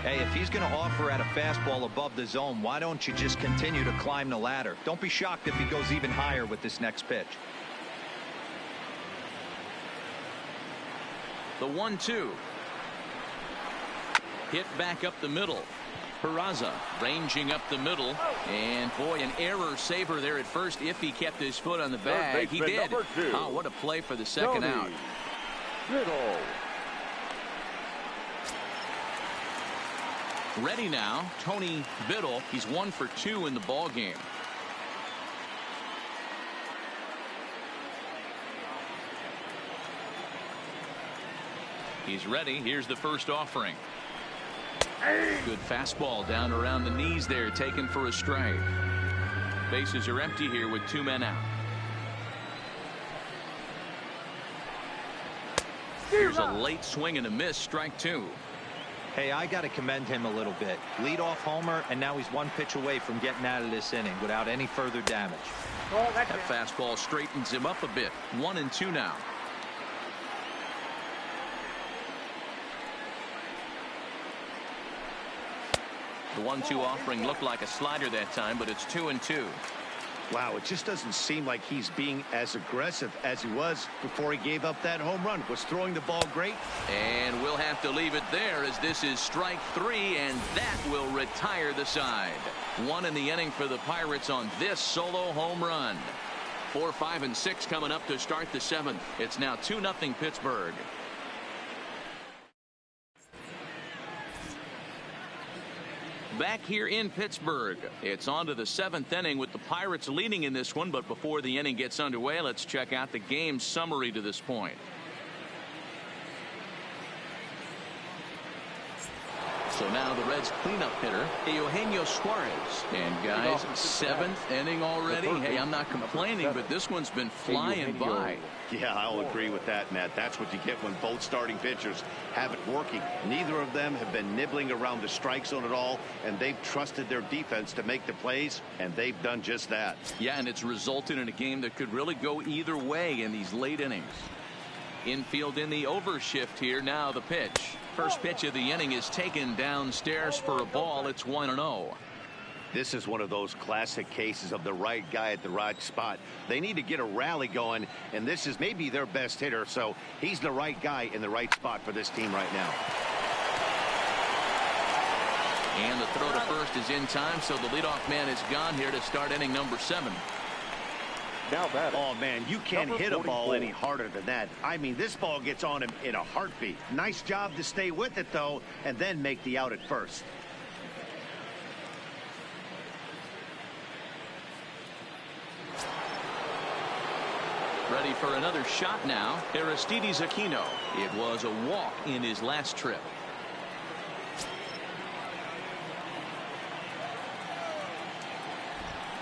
Hey, if he's going to offer at a fastball above the zone, why don't you just continue to climb the ladder? Don't be shocked if he goes even higher with this next pitch. The 1-2. Hit back up the middle. Peraza ranging up the middle. And boy, an error saver there at first if he kept his foot on the bag. He did. Oh, what a play for the second out. Biddle. Ready now, Tony Biddle. He's 1 for 2 in the ball game. He's ready. Here's the first offering. Good fastball down around the knees there, taken for a strike. Bases are empty here with 2 men out. Here's a late swing and a miss, strike 2. Hey, I got to commend him a little bit. Lead off homer, and now he's 1 pitch away from getting out of this inning without any further damage. Call that That fastball straightens him up a bit. 1-2 now. The 1-2 offering looked like a slider that time, but it's 2-2. Wow, it just doesn't seem like he's being as aggressive as he was before he gave up that home run. Was throwing the ball great. And we'll have to leave it there as this is strike 3, and that will retire the side. 1 in the inning for the Pirates on this solo home run. 4, 5, and 6 coming up to start the 7th. It's now 2-0 Pittsburgh. Back here in Pittsburgh, it's on to the 7th inning with the Pirates leading in this one. But before the inning gets underway, let's check out the game summary to this point. So now the Reds cleanup hitter, Eugenio Suarez. And guys, 7th inning already. Hey, I'm not complaining, but this one's been flying by. Yeah, I'll agree with that, Matt. That's what you get when both starting pitchers have it working. Neither of them have been nibbling around the strike zone at all, and they've trusted their defense to make the plays, and they've done just that. Yeah, and it's resulted in a game that could really go either way in these late innings. Infield in the overshift here. Now the pitch. First pitch of the inning is taken downstairs for a ball. It's 1-0. This is one of those classic cases of the right guy at the right spot. They need to get a rally going, and this is maybe their best hitter, so he's the right guy in the right spot for this team right now. And the throw to first is in time, so the leadoff man is gone here to start inning number 7. Now batting. Oh, man, you can't hit a ball any harder than that. I mean, this ball gets on him in a heartbeat. Nice job to stay with it, though, and then make the out at first. Ready for another shot now. Aristides Aquino. It was a walk in his last trip.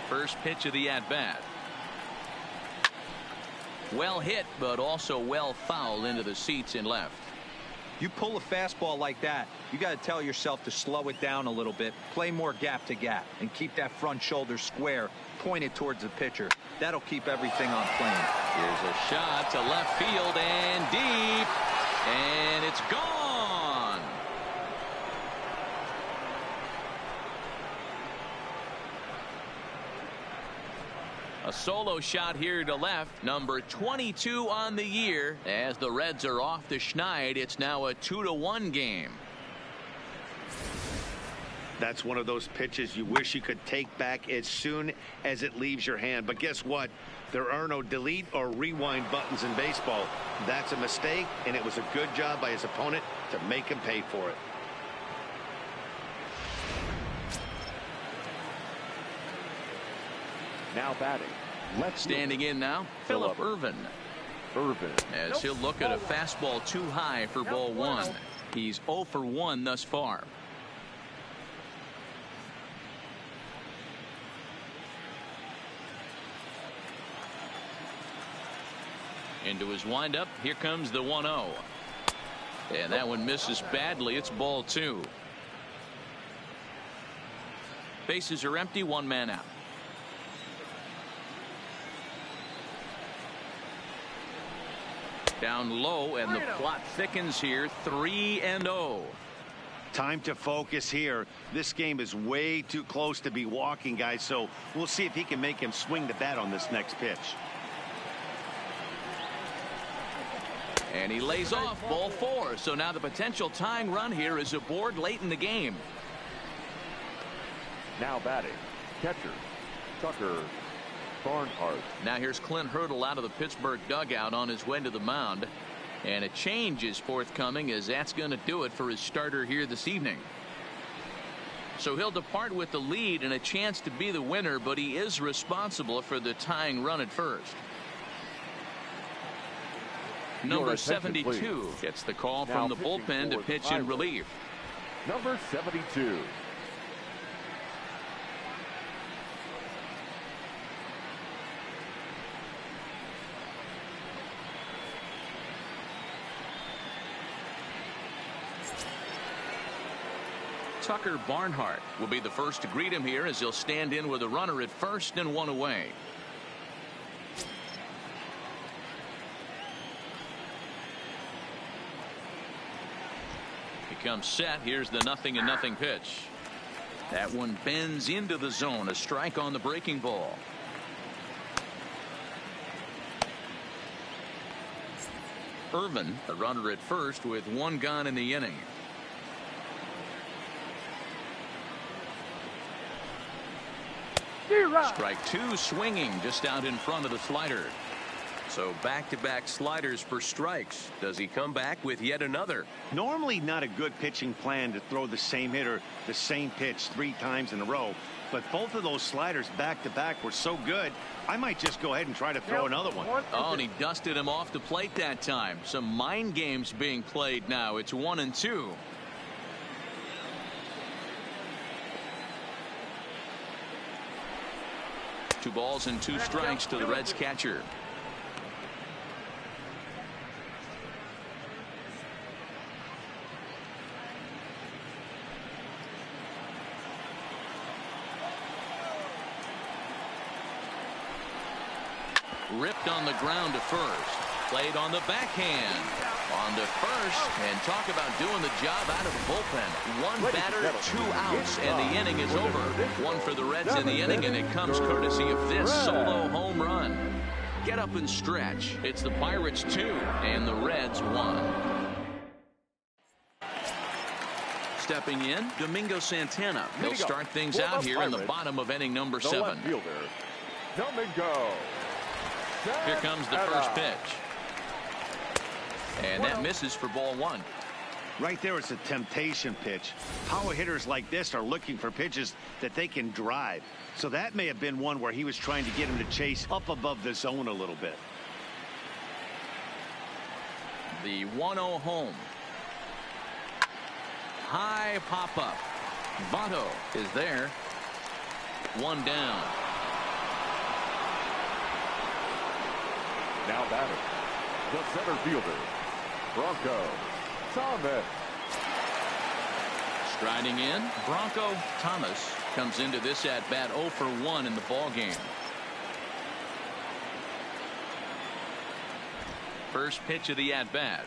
First pitch of the at-bat. Well hit, but also well fouled into the seats in left. You pull a fastball like that, you got to tell yourself to slow it down a little bit, play more gap to gap, and keep that front shoulder square, pointed towards the pitcher. That'll keep everything on plane. Here's a shot to left field and deep, and it's gone. A solo shot here to left, number 22 on the year. As the Reds are off the schneid, it's now a 2-1 game. That's one of those pitches you wish you could take back as soon as it leaves your hand. But guess what? There are no delete or rewind buttons in baseball. That's a mistake, and it was a good job by his opponent to make him pay for it. Now batting. Standing in now, Phillip Ervin. As he'll look at a fastball too high for ball 1. He's 0 for 1 thus far. Into his windup. Here comes the 1-0. And that one misses badly. It's ball 2. Bases are empty. 1 man out. Down low, and the plot thickens here. 3-0. Time to focus here. This game is way too close to be walking, guys, so we'll see if he can make him swing the bat on this next pitch. And he lays off ball 4. So now the potential tying run here is aboard late in the game. Now batting. Catcher Tucker Barnhart. Now here's Clint Hurdle out of the Pittsburgh dugout on his way to the mound. And a change is forthcoming, as that's going to do it for his starter here this evening. So he'll depart with the lead and a chance to be the winner, but he is responsible for the tying run at first. Number 72 gets the call from the bullpen to pitch in relief. Number 72. Tucker Barnhart will be the first to greet him here, as he'll stand in with a runner at first and 1 away. comes set. Here's the 0-0 pitch. That one bends into the zone. A strike on the breaking ball. Irvin, a runner at first with one gone in the inning. Strike two, swinging just out in front of the slider. So back-to-back sliders for strikes. Does he come back with yet another? Normally not a good pitching plan to throw the same hitter the same pitch 3 times in a row, but both of those sliders back-to-back were so good, I might just go ahead and try to throw another one. Oh, and he dusted him off the plate that time. Some mind games being played now. It's 1-2. Two balls and 2 strikes to the Reds catcher. Ripped on the ground to first. Played on the backhand. On to first. And talk about doing the job out of the bullpen. 1 batter, 2 outs, and the inning is over. 1 for the Reds in the inning, and it comes courtesy of this solo home run. Get up and stretch. It's the Pirates 2 and the Reds 1. Stepping in, Domingo Santana. He'll start things out here in the bottom of inning number 7. Domingo. Here comes the first pitch. And that misses for ball 1. Right there, it's a temptation pitch. Power hitters like this are looking for pitches that they can drive. So that may have been one where he was trying to get him to chase up above the zone a little bit. The 1-0 home. High pop-up. Votto is there. 1 down. Now batting, the center fielder, Bronco Thomas. Striding in, Bronco Thomas comes into this at bat 0 for 1 in the ball game. First pitch of the at bat.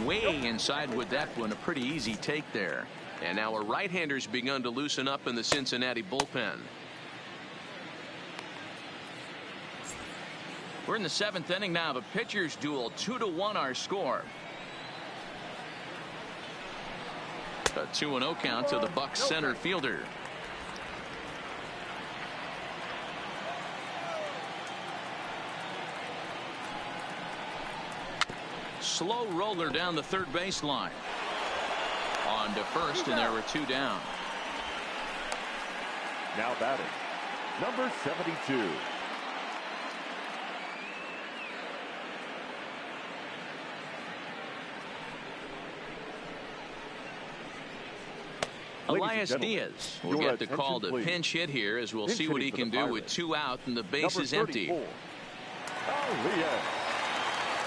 Way inside with that one. A pretty easy take there. And now a right-hander's begun to loosen up in the Cincinnati bullpen. We're in the 7th inning now. The pitchers duel. 2-1 our score. A 2-0 count to the Bucs center fielder. Slow roller down the third baseline. On to first, and there were 2 down. Now batting, number 72. Elias Diaz will get the call to pinch hit here, as we'll see what he can do with 2 out and the base is empty. Elias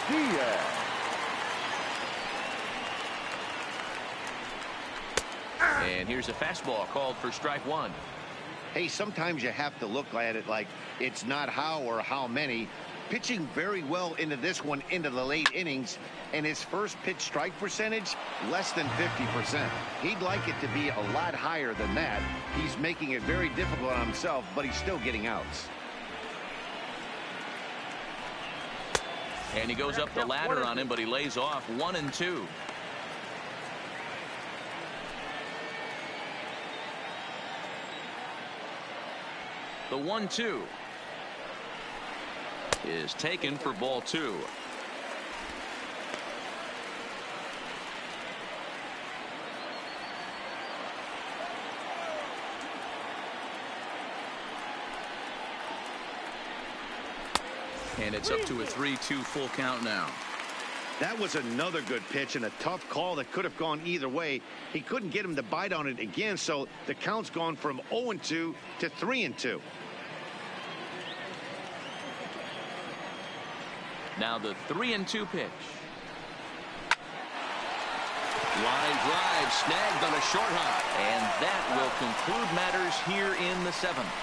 Diaz. And here's a fastball called for strike 1. Hey, sometimes you have to look at it like it's not how or how many. Pitching very well into this one into the late innings, and his first pitch strike percentage less than 50%. He'd like it to be a lot higher than that. He's making it very difficult on himself, but he's still getting outs. And he goes up the ladder on him, but he lays off. 1-2. The 1-2 is taken for ball 2. And it's up to a 3-2 full count now. That was another good pitch and a tough call that could have gone either way. He couldn't get him to bite on it again, so the count's gone from 0-2 to 3-2. Now the 3-2 pitch. Line drive snagged on a short hop, and that will conclude matters here in the 7th.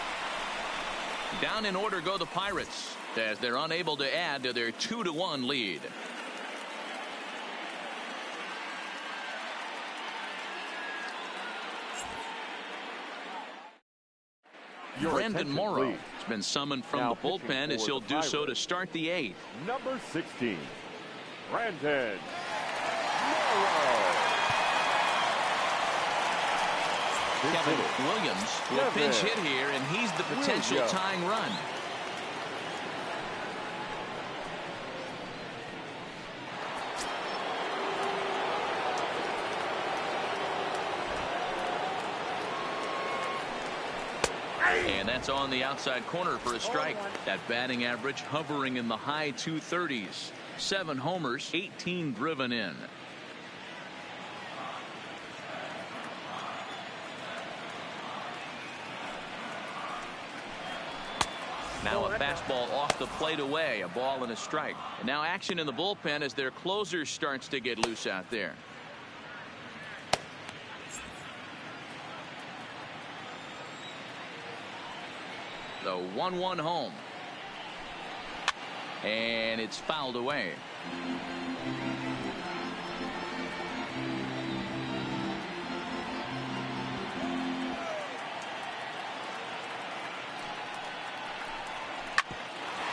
Down in order go the Pirates, as they're unable to add to their 2-1 lead. Brandon Morrow has been summoned from the bullpen as he'll do so to start the 8th. Number 16, Brandon Morrow. Kevin Williams will pinch hit here, and he's the potential tying run. And that's on the outside corner for a strike. That batting average hovering in the high 230s. 7 homers, 18 driven in. Now a fastball off the plate away, a ball and a strike. And now action in the bullpen as their closer starts to get loose out there. The 1-1 home. And it's fouled away.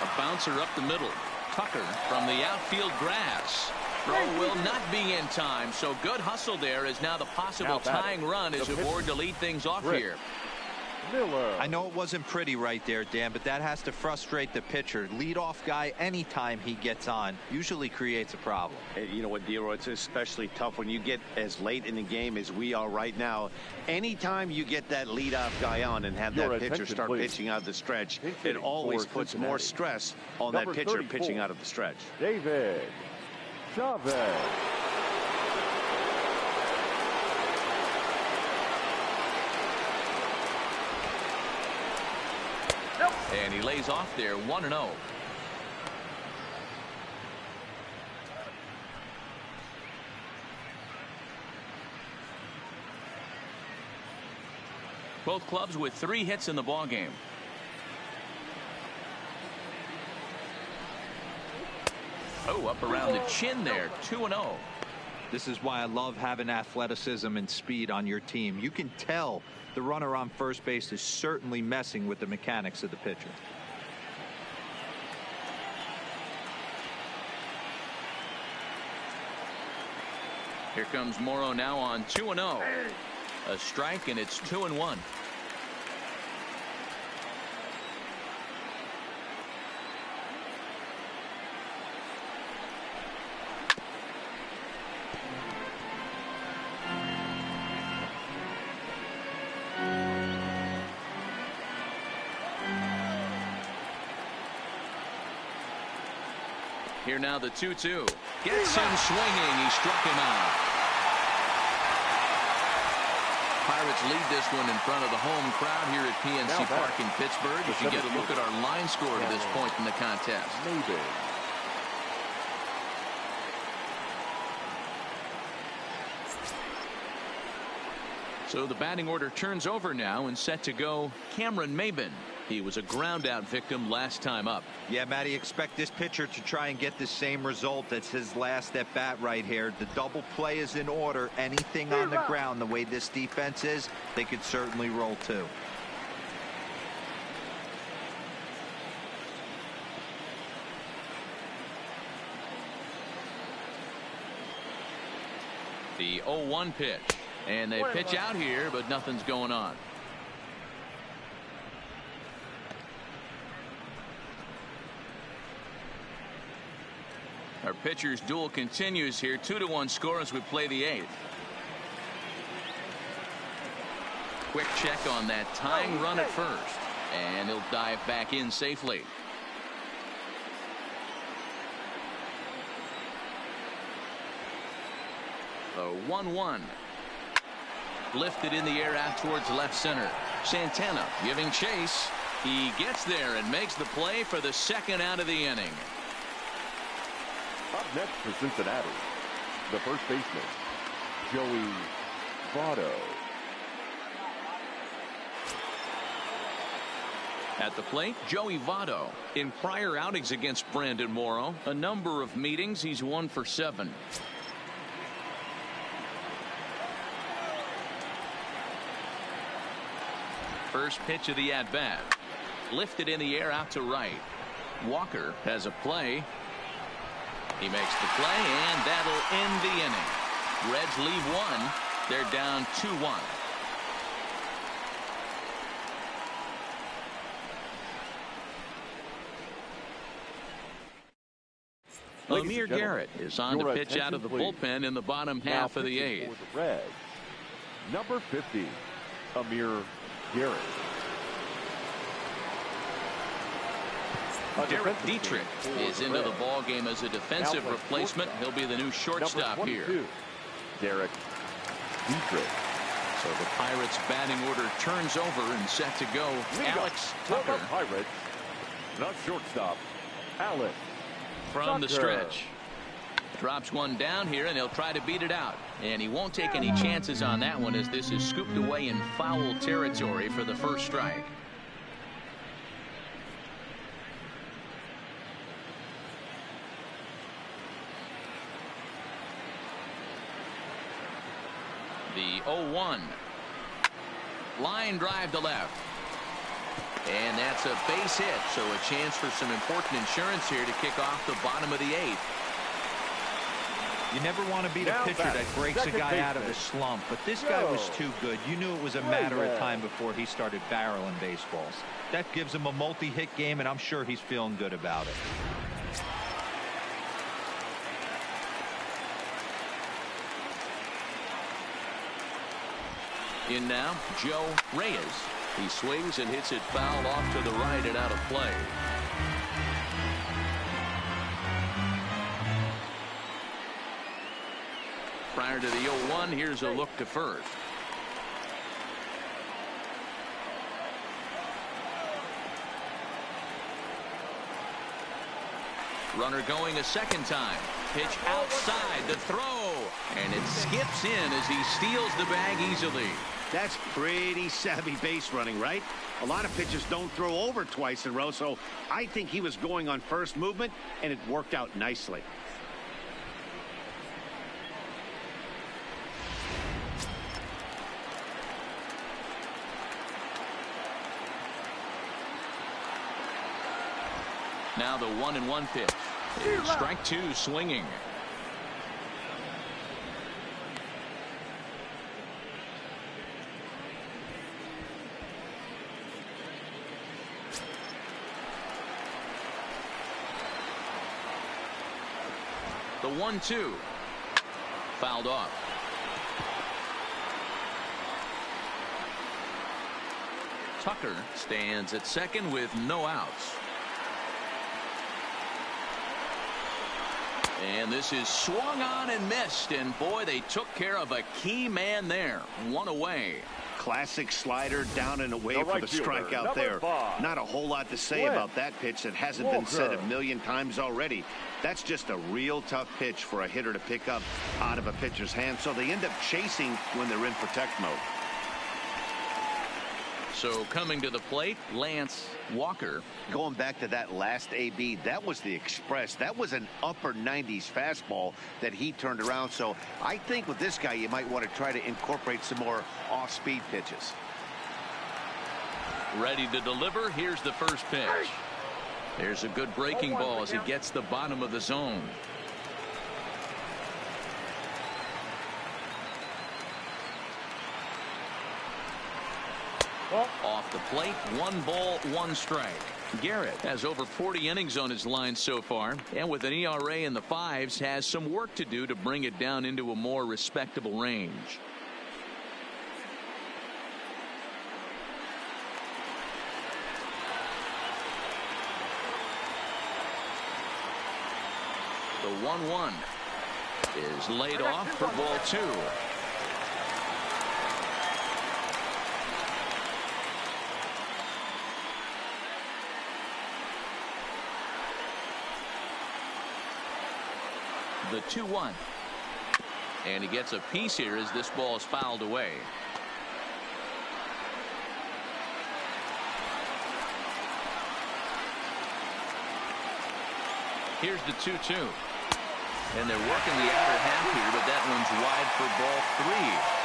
A bouncer up the middle. Tucker from the outfield grass. Throw will not be in time, so good hustle there as now the possible tying run is aboard to lead things off here. Miller. I know it wasn't pretty right there, Dan, but that has to frustrate the pitcher. Leadoff guy, anytime he gets on, usually creates a problem. You know what, Dero, it's especially tough when you get as late in the game as we are right now. Anytime you get that leadoff guy on and have that pitcher start pitching out of the stretch, it always puts more stress on that pitcher pitching out of the stretch. David Chavez. And he lays off there, 1-0. Both clubs with 3 hits in the ballgame. Oh, up around the chin there, 2-0. This is why I love having athleticism and speed on your team. You can tell the runner on first base is certainly messing with the mechanics of the pitcher. Here comes Morrow now on 2-0. A strike, and it's 2-1. Here now the 2-2. Gets him swinging. He struck him out. Pirates lead this one in front of the home crowd here at PNC Park in Pittsburgh. If you get a look at our line score to this point in the contest. Maybe. So the batting order turns over now and set to go Cameron Maybin. He was a ground out victim last time up. Yeah, Matty, expect this pitcher to try and get the same result as his last at bat right here. The double play is in order. Anything on the ground, the way this defense is, they could certainly roll too. The 0-1 pitch. And they pitch out here, but nothing's going on. Our pitcher's duel continues here. 2-1 score as we play the 8th. Quick check on that tying run at first. And he'll dive back in safely. The 1-1. Lifted in the air out towards left center. Santana giving chase. He gets there and makes the play for the second out of the inning. Up next for Cincinnati, the first baseman, Joey Votto. At the plate, Joey Votto. In prior outings against Brandon Morrow, a number of meetings, he's 1 for 7. first pitch of the at-bat. Lifted in the air out to right. Walker has a play. He makes the play, and that'll end the inning. Reds leave one. They're down 2-1. Amir Garrett is on to pitch out of the bullpen in the bottom half of the eighth. For the Reds, number 50, Amir Garrett. Derek Dietrich is into the ball game as a defensive replacement. He'll be the new shortstop here. Derek Dietrich. So the Pirates batting order turns over and set to go. Alex Tucker. Pirates, the shortstop, Alex from the stretch. Drops one down here, and he'll try to beat it out. And he won't take any chances on that one, as this is scooped away in foul territory for the first strike. The 0-1. Line drive to left. And that's a base hit, so a chance for some important insurance here to kick off the bottom of the eighth. You never want to beat a pitcher that breaks a guy out of his slump, but this guy was too good. You knew it was a matter of time before he started barreling baseballs. That gives him a multi-hit game, and I'm sure he's feeling good about it. In now, Joe Reyes. He swings and hits it foul off to the right and out of play. Prior to the 0-1, here's a look to first. Runner going a second time. Pitch outside the throw. And it skips in as he steals the bag easily. That's pretty savvy base running, right? A lot of pitchers don't throw over twice in a row, so I think he was going on first movement, and it worked out nicely. Now the 1-1 pitch. It's strike two swinging. The 1-2. Fouled off. Tucker stands at second with no outs. And this is swung on and missed, and boy, they took care of a key man there. One away. Classic slider down and away for the strikeout there. Not a whole lot to say about that pitch that hasn't been said a million times already. That's just a real tough pitch for a hitter to pick up out of a pitcher's hand, so they end up chasing when they're in protect mode. So coming to the plate, Lance Walker. Going back to that last AB, that was the express. That was an upper 90s fastball that he turned around. So I think with this guy, you might want to try to incorporate some more off-speed pitches. Ready to deliver. Here's the first pitch. There's a good breaking ball as he gets the bottom of the zone. Off the plate, 1 ball, 1 strike. Garrett has over 40 innings on his line so far, and with an ERA in the 5s, has some work to do to bring it down into a more respectable range. The 1-1 is laid off for ball 2. The 2-1. And he gets a piece here as this ball is fouled away. Here's the 2-2. And they're working the outer half here, but that one's wide for ball 3.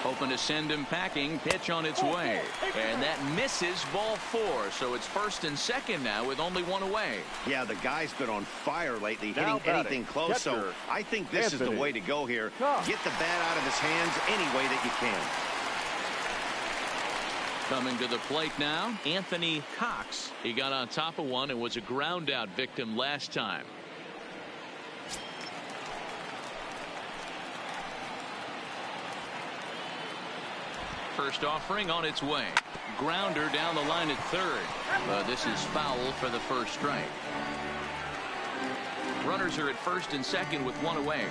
Hoping to send him packing. Pitch on its way. And that misses, ball 4. So it's first and second now with only one away. Yeah, the guy's been on fire lately, Now hitting anything close. catcher, So I think this is the way to go here. Get the bat out of his hands any way that you can. Coming to the plate now, Anthony Cox. He got on top of one and was a ground out victim last time. First offering on its way. Grounder down the line at third. This is foul for the first strike. Runners are at first and second with one away.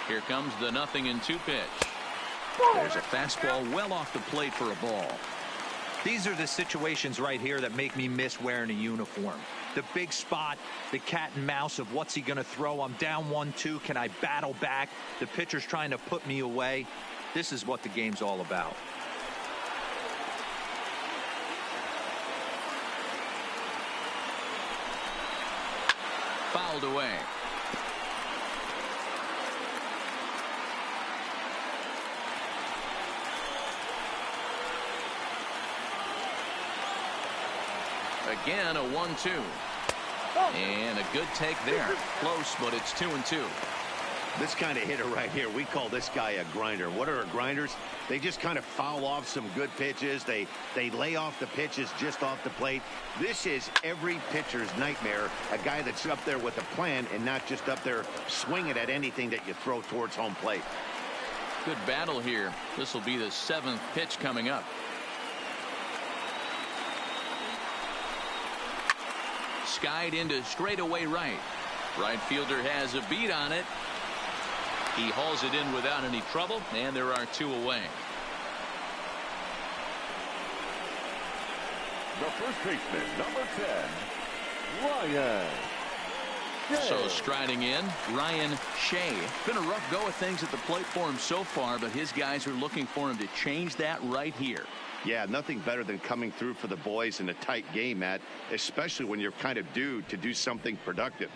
Here comes the 0-2 pitch. There's a fastball well off the plate for a ball. These are the situations right here that make me miss wearing a uniform. The big spot, the cat and mouse of what's he going to throw. I'm down 1-2. Can I battle back? The pitcher's trying to put me away. This is what the game's all about. Fouled away. Again, a 1-2. And a good take there. Close, but it's 2-2. This kind of hitter right here, we call this guy a grinder. What are grinders? They just kind of foul off some good pitches. They lay off the pitches just off the plate. This is every pitcher's nightmare. A guy that's up there with a plan and not just up there swinging at anything that you throw towards home plate. Good battle here. This will be the 7th pitch coming up. Skied into straightaway right. Right fielder has a beat on it. He hauls it in without any trouble, and there are 2 away. The first baseman, number 10, Ryan Shea. So striding in, Ryan Shea. Been a rough go of things at the plate for him so far, but his guys are looking for him to change that right here. Yeah, nothing better than coming through for the boys in a tight game, Matt, especially when you're kind of due to do something productive.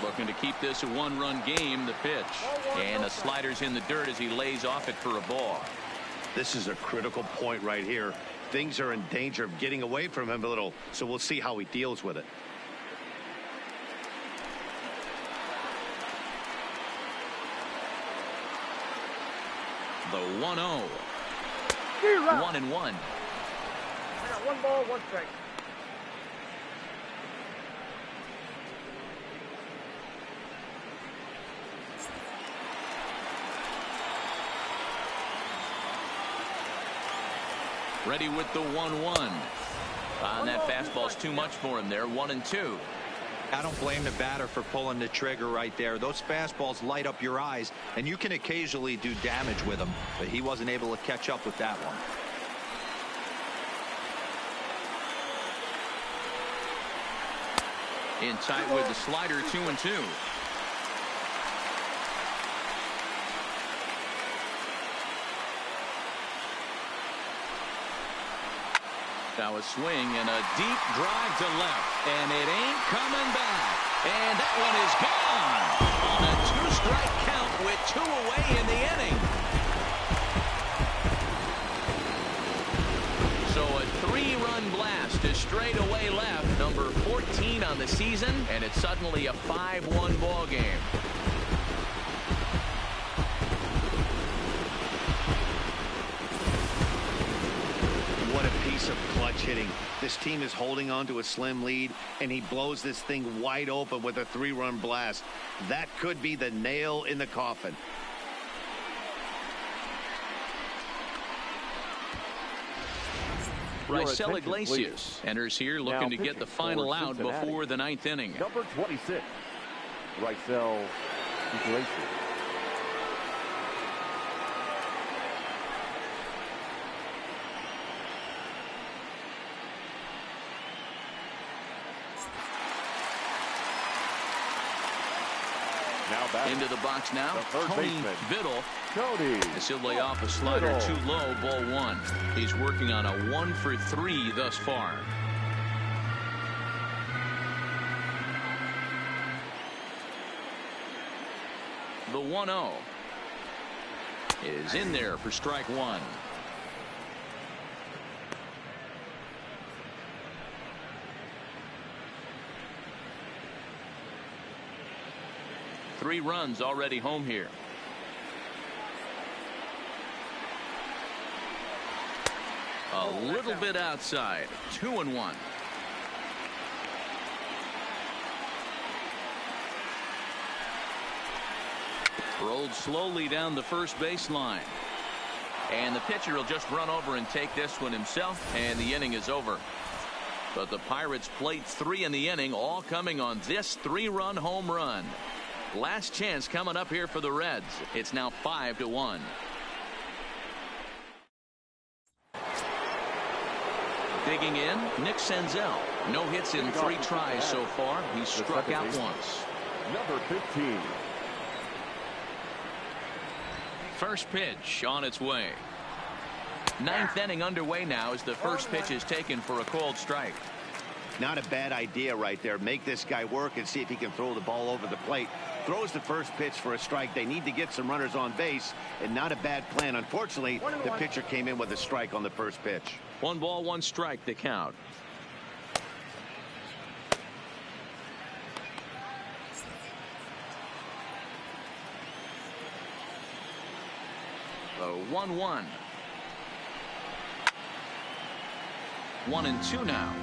Looking to keep this a 1-run game. The pitch. And the slider's in the dirt as he lays off it for a ball. This is a critical point right here. Things are in danger of getting away from him a little, so we'll see how he deals with it. The 1-0. 1-1. I got 1 ball, 1 strike. Ready with the 1-1. That fastball's too much for him there. 1-2. I don't blame the batter for pulling the trigger right there. Those fastballs light up your eyes, and you can occasionally do damage with them, but he wasn't able to catch up with that one. In tight with the slider. 2-2. Now a swing and a deep drive to left, and it ain't coming back. And that one is gone on a 2-strike count with 2 away in the inning. So a 3-run blast to straightaway left, number 14 on the season, and it's suddenly a 5-1 ball game. Of clutch hitting. This team is holding on to a slim lead, and he blows this thing wide open with a 3-run blast. That could be the nail in the coffin. Raisel Iglesias enters here looking to get the final out before the 9th inning. Number 26, Raisel Iglesias. Now back. Into the box now, The third Tony baseman. Vittle. Cody. As he'll lay off a slider Vittle. too low, ball one. He's working on a 1-for-3 thus far. The 1-0 is in there for strike one. Three runs already home here. A little bit outside. 2-1. Rolled slowly down the first baseline. And the pitcher will just run over and take this one himself, and the inning is over. But the Pirates played 3 in the inning, all coming on this 3-run home run. Last chance coming up here for the Reds. It's now 5-1. Digging in, Nick Senzel. No hits in 3 tries so far. He's struck out once. Number 15. First pitch on its way. 9th inning underway now as the first pitch is taken for a called strike. Not a bad idea right there. Make this guy work and see if he can throw the ball over the plate. Throws the first pitch for a strike. They need to get some runners on base, and not a bad plan. Unfortunately, the pitcher came in with a strike on the first pitch. 1 ball, 1 strike, the count. The 1-1. 1-2 now.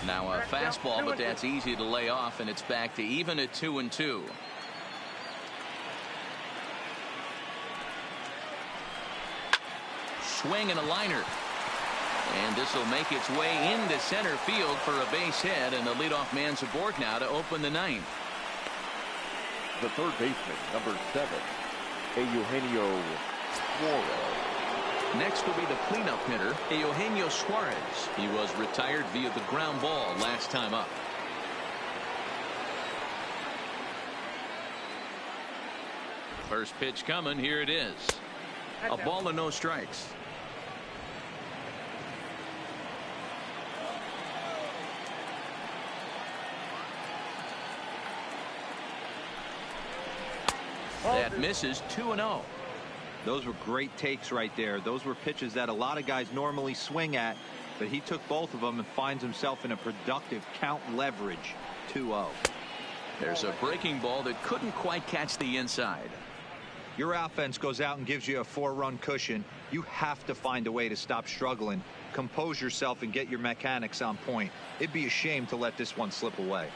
Now a fastball, but that's easy to lay off, and it's back to even at 2-2. Swing and a liner. And this will make its way into center field for a base hit, and the leadoff man's aboard now to open the 9th. The third baseman, number 7, Eugenio Suarez. Next will be the cleanup hitter, Eugenio Suarez. He was retired via the ground ball last time up. First pitch coming. Here it is. A ball and no strikes. That misses. 2-0. Those were great takes right there. Those were pitches that a lot of guys normally swing at, but he took both of them and finds himself in a productive count leverage. 2-0. There's a breaking ball that couldn't quite catch the inside. Your offense goes out and gives you a 4-run cushion. You have to find a way to stop struggling, compose yourself, and get your mechanics on point. It'd be a shame to let this one slip away.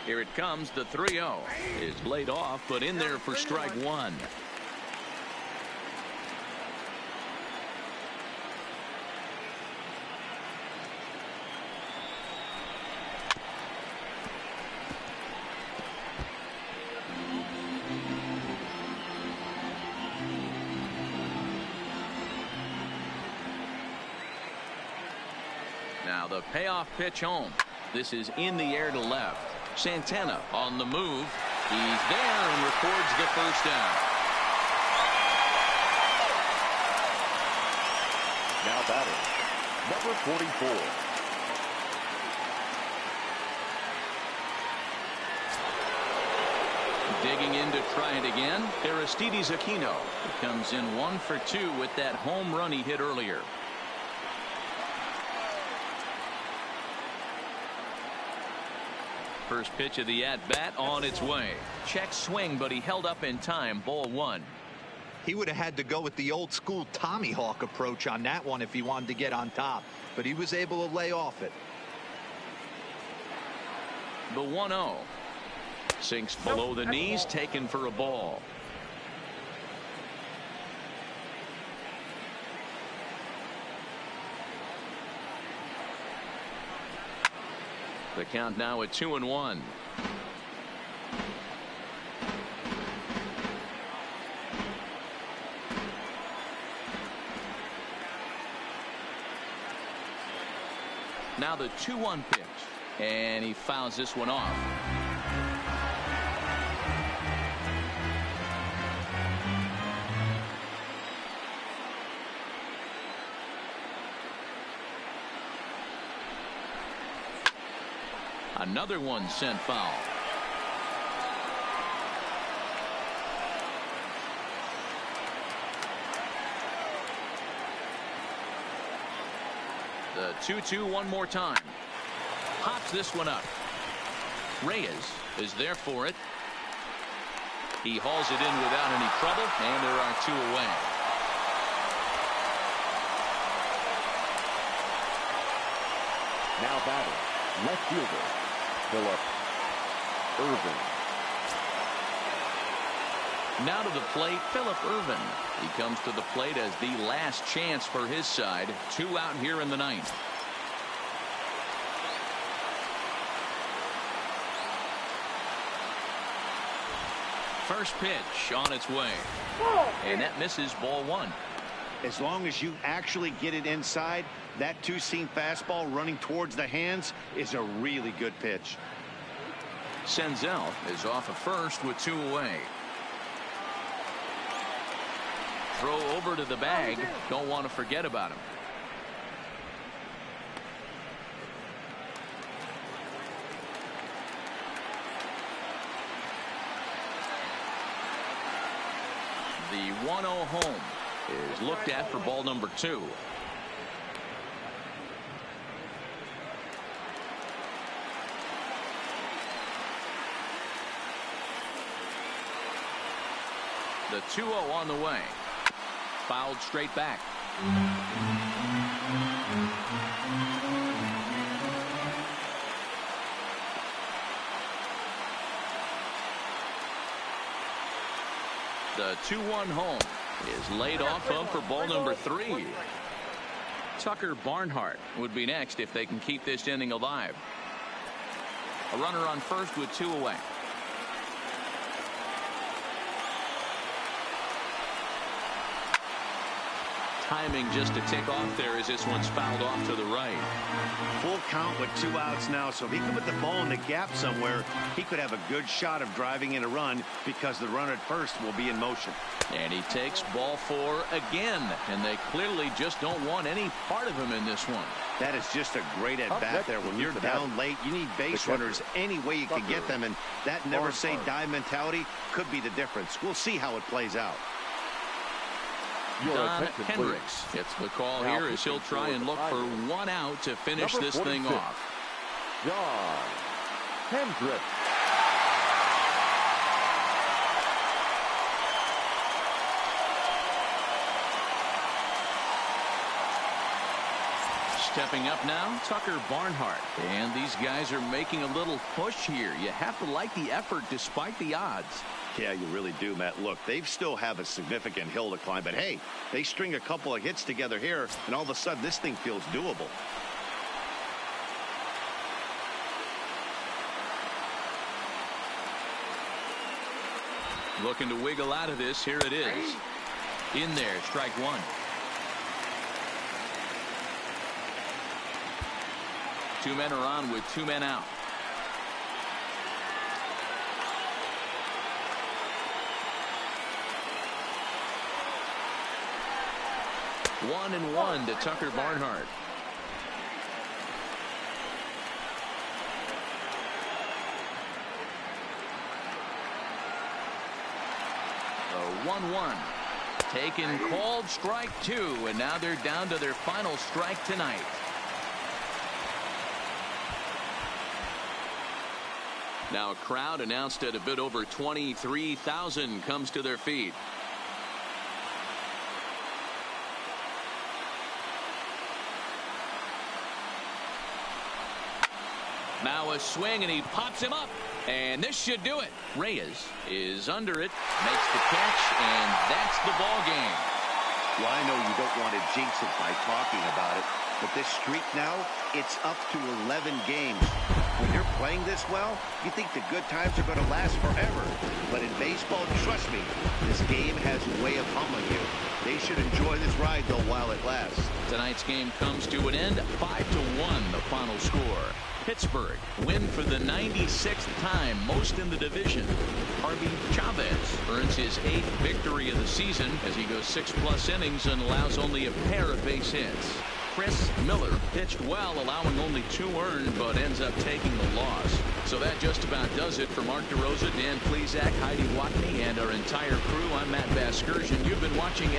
Here it comes. The 3-0 is laid off, but in there for strike one. Now the payoff pitch home. This is in the air to left. Santana on the move. He's there and records the first down. Now batting, number 44. Digging in to try it again, Aristides Aquino. He comes in 1 for 2 with that home run he hit earlier. First pitch of the at-bat on its way. Check swing, but he held up in time. Ball one. He would have had to go with the old school Tommy Hawk approach on that one if he wanted to get on top, but he was able to lay off it. The 1-0 sinks below the knees, taken for a ball. The count now at 2-1. Now the 2-1 pitch. And he fouls this one off. Another one sent foul. The 2-2 one more time. Pops this one up. Reyes is there for it. He hauls it in without any trouble, and there are 2 away. Now batting, left fielder, Philip Irvin. Now to the plate, Philip Irvin. He comes to the plate as the last chance for his side. 2 out here in the 9th. First pitch on its way. And that misses, ball 1. As long as you actually get it inside, that 2-seam fastball running towards the hands is a really good pitch. Senzel is off at first with 2 away. Throw over to the bag. Don't want to forget about him. The 1-0 home is looked at for ball number 2. The 2-0 on the way. Fouled straight back. The 2-1 home is laid off of for ball number 3. Tucker Barnhart would be next if they can keep this inning alive. A runner on first with 2 away. Timing just to tick off there as this one's fouled off to the right. Full count with 2 outs now, so if he can put the ball in the gap somewhere, he could have a good shot of driving in a run because the runner at first will be in motion. And he takes ball 4 again, and they clearly just don't want any part of him in this one. That is just a great at-bat there. When you're down late, you need base runners any way you can get them, and that never-say-die mentality could be the difference. We'll see how it plays out. Don Hendricks gets the call here as he'll try and look for 1 out to finish this thing off. Don Hendricks. Stepping up now, Tucker Barnhart. And these guys are making a little push here. You have to like the effort despite the odds. Yeah, you really do, Matt. Look, they still have a significant hill to climb, but hey, they string a couple of hits together here, and all of a sudden this thing feels doable. Looking to wiggle out of this. Here it is. In there, strike 1. 2 men are on with 2 men out. One and 1 to Tucker Barnhart. A 1-1. Taken, called, strike 2, and now they're down to their final strike tonight. Now a crowd announced at a bit over 23,000 comes to their feet. Now a swing, and he pops him up. And this should do it. Reyes is under it, makes the catch, and that's the ball game. Well, I know you don't want to jinx it by talking about it, but this streak now, it's up to 11 games. When you're playing this well, you think the good times are going to last forever. But in baseball, trust me, this game has a way of humbling you. They should enjoy this ride, though, while it lasts. Tonight's game comes to an end, 5-1 the final score. Pittsburgh win for the 96th time, most in the division. Harvey Chavez earns his 8th victory of the season as he goes 6+ innings and allows only a pair of base hits. Chris Miller pitched well, allowing only 2 earned, but ends up taking the loss. So that just about does it for Mark DeRosa, Dan Plesac, Heidi Watney, and our entire crew. I'm Matt Vasgersian. You've been watching